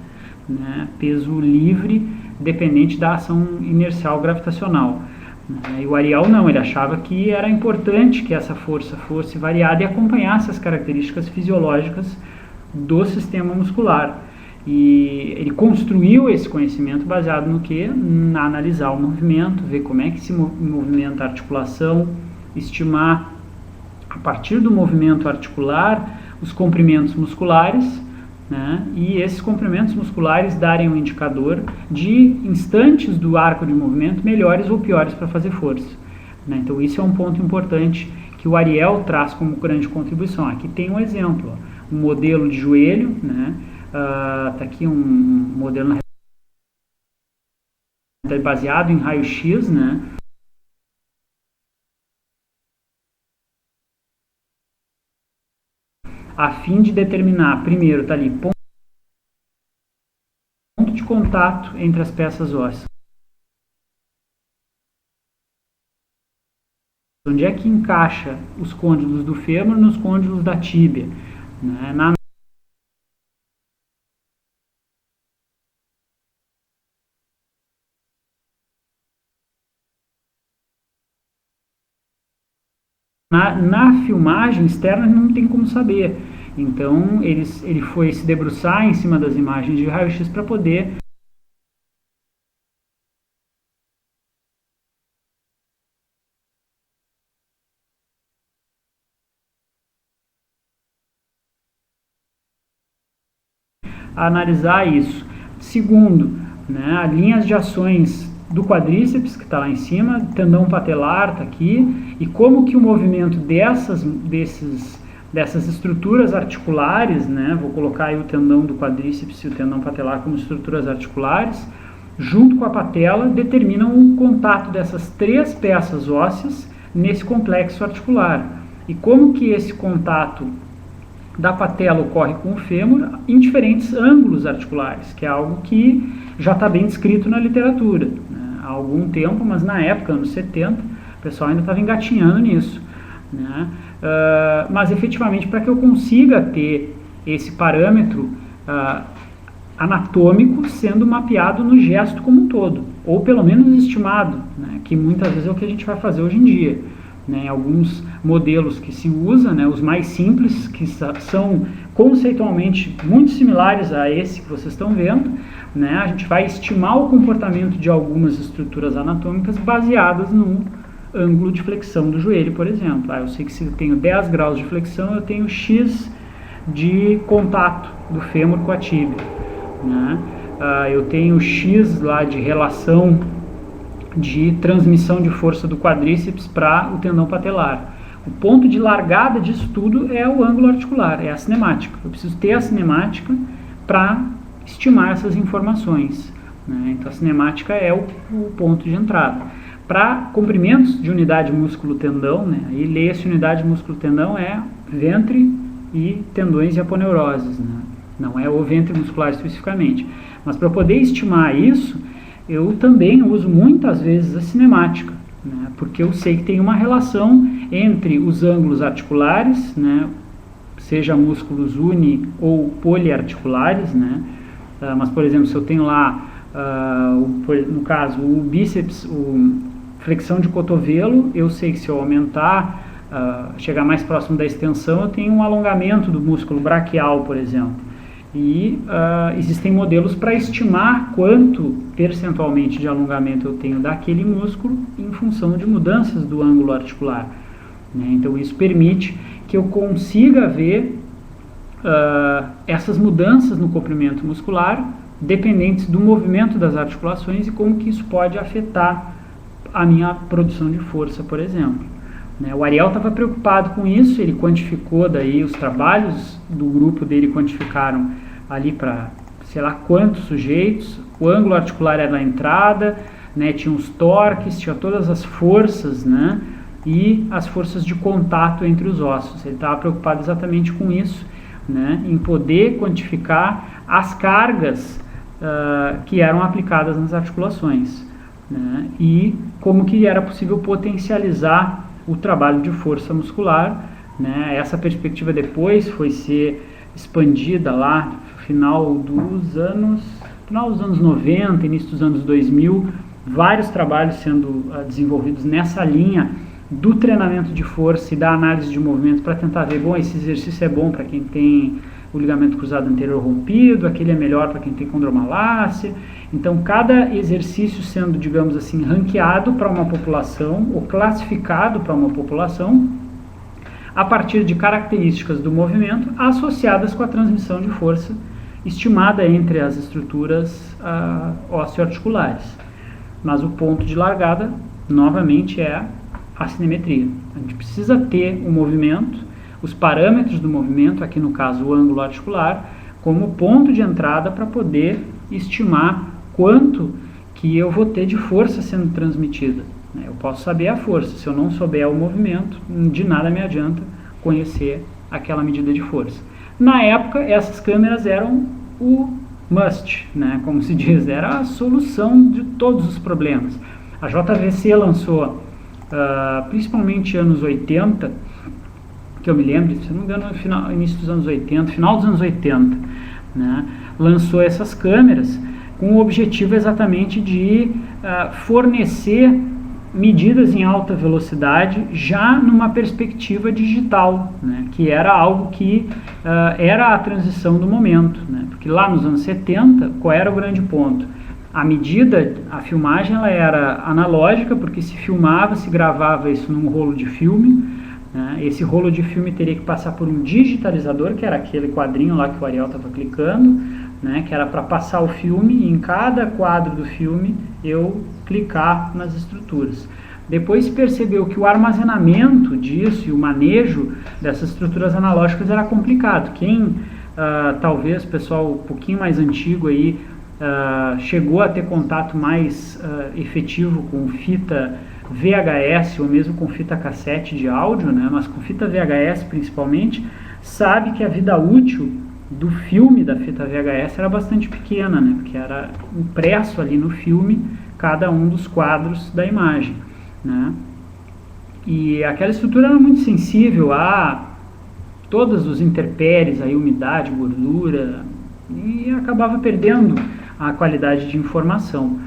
né, peso livre, dependente da ação inercial gravitacional. E o Ariel não, ele achava que era importante que essa força fosse variada e acompanhasse as características fisiológicas do sistema muscular. E ele construiu esse conhecimento baseado no que? Na analisar o movimento, ver como é que se movimenta a articulação, estimar a partir do movimento articular os comprimentos musculares, né? E esses comprimentos musculares darem um indicador de instantes do arco de movimento melhores ou piores para fazer força, né? Então isso é um ponto importante que o Ariel traz como grande contribuição. Aqui tem um exemplo, ó, um modelo de joelho, né? Tá aqui um modelo baseado em raio-x, né? A fim de determinar, primeiro, está ali, ponto de contato entre as peças ósseas. Onde é que encaixa os côndilos do fêmur nos côndilos da tíbia, né? Na filmagem externa não tem como saber. Então ele foi se debruçar em cima das imagens de raio-x para poder analisar isso. Segundo, né, linhas de ações do quadríceps, que está lá em cima, tendão patelar está aqui, e como que o movimento dessas estruturas articulares, né, vou colocar aí o tendão do quadríceps e o tendão patelar como estruturas articulares, junto com a patela, determinam o contato dessas três peças ósseas nesse complexo articular. E como que esse contato da patela ocorre com o fêmur em diferentes ângulos articulares, que é algo que já está bem descrito na literatura, né, há algum tempo, mas na época, anos 70, o pessoal ainda estava engatinhando nisso, né? Mas efetivamente, para que eu consiga ter esse parâmetro anatômico sendo mapeado no gesto como um todo, ou pelo menos estimado, né, que muitas vezes é o que a gente vai fazer hoje em dia. Né, alguns modelos que se usa, né, os mais simples, que são conceitualmente muito similares a esse que vocês estão vendo, né, a gente vai estimar o comportamento de algumas estruturas anatômicas baseadas no ângulo de flexão do joelho, por exemplo. Eu sei que se eu tenho 10 graus de flexão, eu tenho X de contato do fêmur com a tíbia, né? Eu tenho X lá de relação de transmissão de força do quadríceps para o tendão patelar. O ponto de largada disso tudo é o ângulo articular, é a cinemática. Eu preciso ter a cinemática para estimar essas informações, né? Então a cinemática é o ponto de entrada. Para comprimentos de unidade músculo-tendão, né? Aí leia-se unidade músculo-tendão é ventre e tendões e aponeuroses, né? Não é o ventre muscular especificamente. Mas para poder estimar isso, eu também uso muitas vezes a cinemática, né, porque eu sei que tem uma relação entre os ângulos articulares, né, seja músculos uni ou poliarticulares, né, mas, por exemplo, se eu tenho lá, no caso, o bíceps, flexão de cotovelo, eu sei que se eu aumentar, chegar mais próximo da extensão, eu tenho um alongamento do músculo braquial, por exemplo. E existem modelos para estimar quanto percentualmente de alongamento eu tenho daquele músculo em função de mudanças do ângulo articular, né? Então isso permite que eu consiga ver essas mudanças no comprimento muscular dependentes do movimento das articulações e como que isso pode afetar a minha produção de força, por exemplo, né? O Ariel estava preocupado com isso, ele quantificou daí os trabalhos do grupo dele, quantificaram ali para sei lá quantos sujeitos, o ângulo articular era na entrada, né, tinha os torques, tinha todas as forças, né, e as forças de contato entre os ossos. Ele estava preocupado exatamente com isso, né, em poder quantificar as cargas que eram aplicadas nas articulações, né, e como que era possível potencializar o trabalho de força muscular né? Essa perspectiva depois foi ser expandida lá no final dos anos 90, início dos anos 2000, vários trabalhos sendo desenvolvidos nessa linha do treinamento de força e da análise de movimento para tentar ver, bom, esse exercício é bom para quem tem o ligamento cruzado anterior rompido, aquele é melhor para quem tem condromalácia. Então, cada exercício sendo, digamos assim, ranqueado para uma população ou classificado para uma população a partir de características do movimento associadas com a transmissão de força estimada entre as estruturas osteoarticulares. Mas o ponto de largada, novamente, é a cinemetria. A gente precisa ter o movimento, os parâmetros do movimento, aqui no caso o ângulo articular, como ponto de entrada para poder estimar quanto que eu vou ter de força sendo transmitida. Eu posso saber a força, se eu não souber o movimento, de nada me adianta conhecer aquela medida de força. Na época, essas câmeras eram o must, né? Como se diz, era a solução de todos os problemas. A JVC lançou, principalmente anos 80, que eu me lembro, se não me engano, início dos anos 80, final dos anos 80, né? Lançou essas câmeras com o objetivo exatamente de fornecer medidas em alta velocidade já numa perspectiva digital, né, que era algo que era a transição do momento, né, porque lá nos anos 70, qual era o grande ponto? A medida, a filmagem, ela era analógica, porque se filmava, se gravava isso num rolo de filme, né, esse rolo de filme teria que passar por um digitalizador, que era aquele quadrinho lá que o Ariel estava clicando, né, que era para passar o filme e em cada quadro do filme eu clicar nas estruturas. Depois se percebeu que o armazenamento disso e o manejo dessas estruturas analógicas era complicado. Quem, talvez, pessoal um pouquinho mais antigo aí, chegou a ter contato mais efetivo com fita VHS ou mesmo com fita cassete de áudio, né, mas com fita VHS principalmente, sabe que a vida útil do filme da fita VHS era bastante pequena, né, porque era impresso ali no filme cada um dos quadros da imagem, né, e aquela estrutura era muito sensível a todos os intempéries, aí, umidade, gordura, e acabava perdendo a qualidade de informação.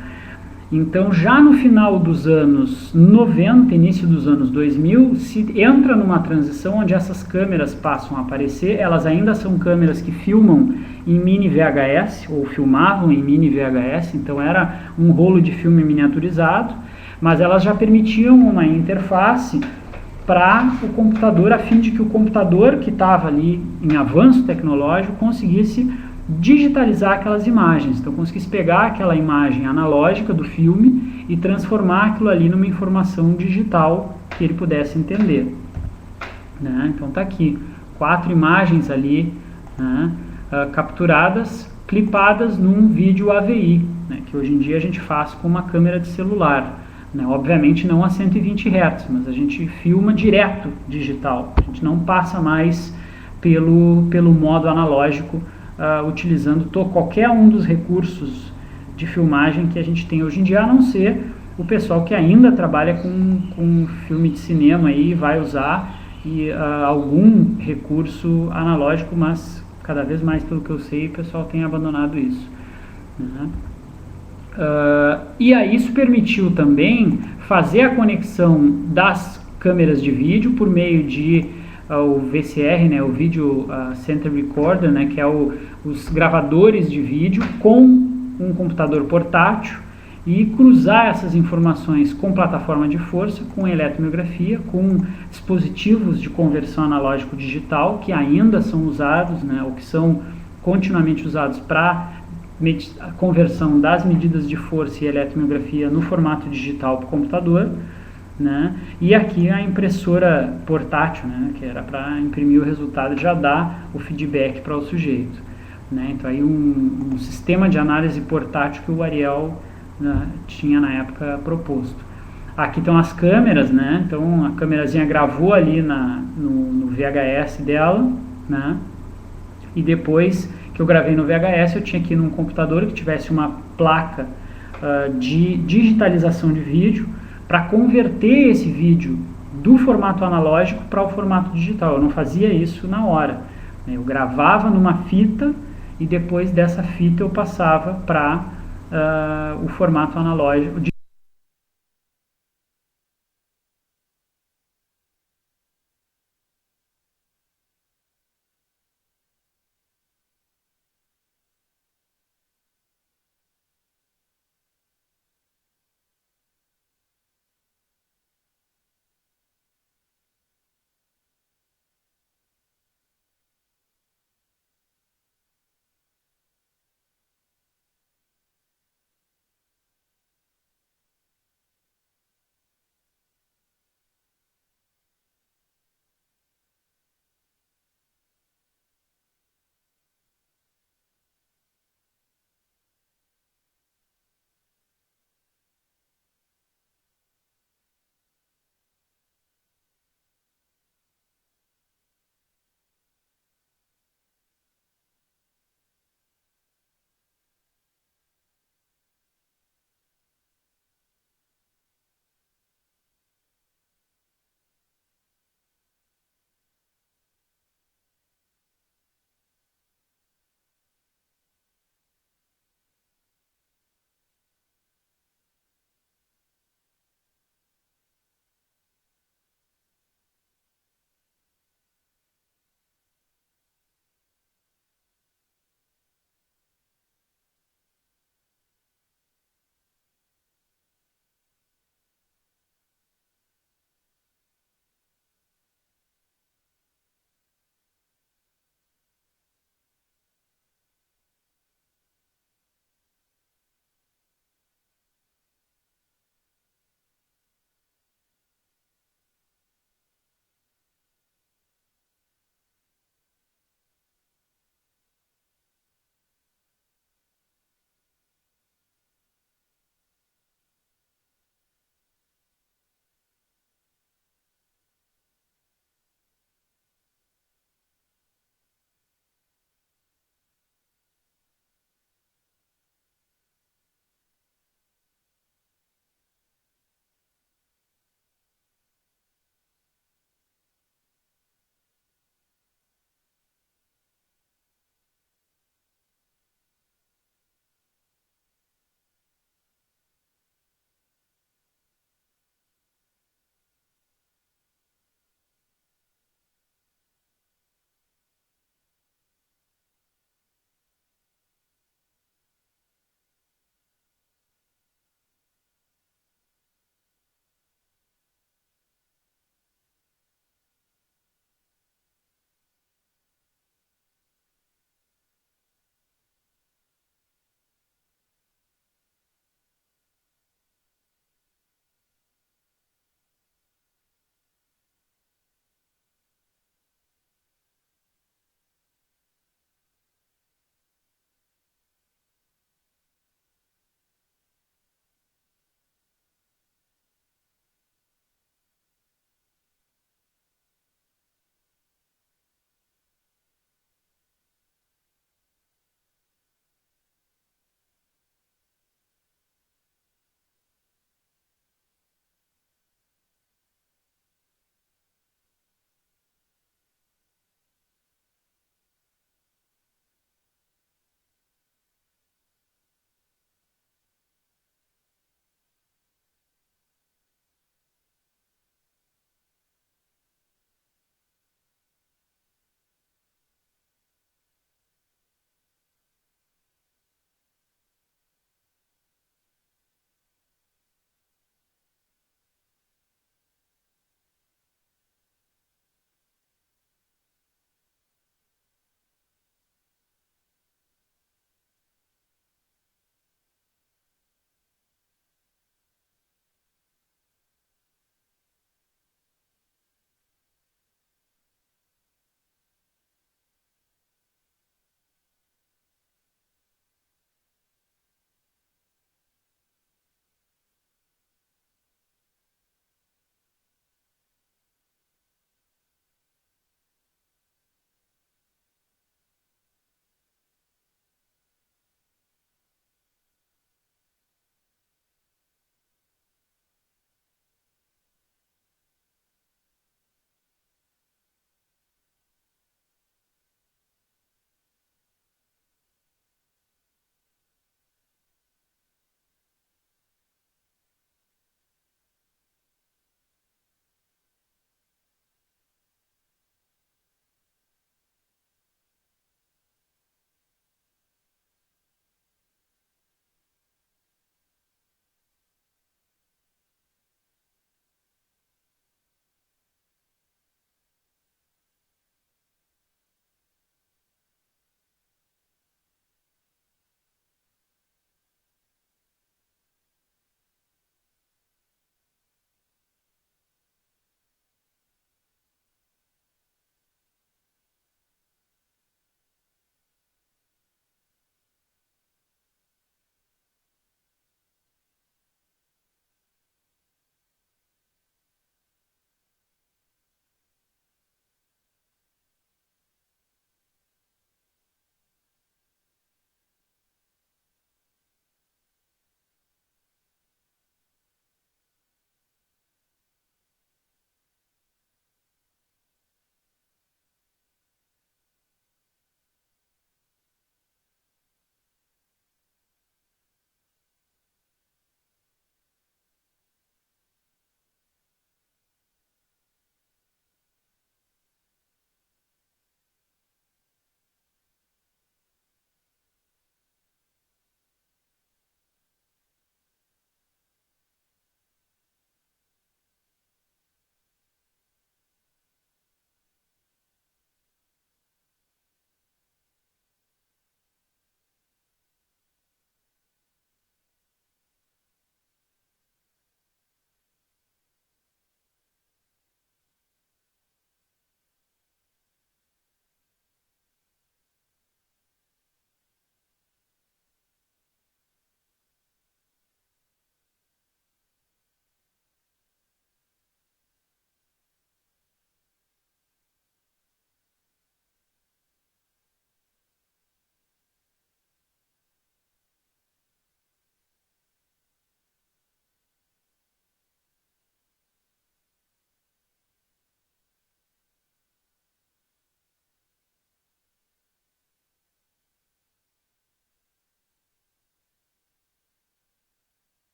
Então, já no final dos anos 90, início dos anos 2000, se entra numa transição onde essas câmeras passam a aparecer. Elas ainda são câmeras que filmam em mini VHS, ou filmavam em mini VHS, então era um rolo de filme miniaturizado, mas elas já permitiam uma interface para o computador, a fim de que o computador que estava ali em avanço tecnológico conseguisse digitalizar aquelas imagens, então conseguisse pegar aquela imagem analógica do filme e transformar aquilo ali numa informação digital que ele pudesse entender, né? Então tá aqui 4 imagens ali, né, capturadas, clipadas num vídeo AVI, né, que hoje em dia a gente faz com uma câmera de celular, né? Obviamente não a 120 Hz, mas a gente filma direto digital, a gente não passa mais pelo modo analógico, utilizando qualquer um dos recursos de filmagem que a gente tem hoje em dia, a não ser o pessoal que ainda trabalha com filme de cinema e vai usar algum recurso analógico, mas cada vez mais, pelo que eu sei, o pessoal tem abandonado isso, né? E aí isso permitiu também fazer a conexão das câmeras de vídeo por meio de o VCR, né, o Video Center Recorder, né, que é os gravadores de vídeo com um computador portátil, e cruzar essas informações com plataforma de força, com eletromiografia, com dispositivos de conversão analógico-digital que ainda são usados, né, ou que são continuamente usados para a conversão das medidas de força e eletromiografia no formato digital para o computador, né? E aqui a impressora portátil, né, que era para imprimir o resultado e já dar o feedback para o sujeito, né? Então aí um sistema de análise portátil que o Ariel, né, tinha na época proposto. Aqui estão as câmeras, né? Então a câmerazinha gravou ali no VHS dela, né? E depois que eu gravei no VHS, eu tinha aqui num computador que tivesse uma placa de digitalização de vídeo, para converter esse vídeo do formato analógico para o formato digital. Eu não fazia isso na hora. Eu gravava numa fita e depois dessa fita eu passava para o formato analógico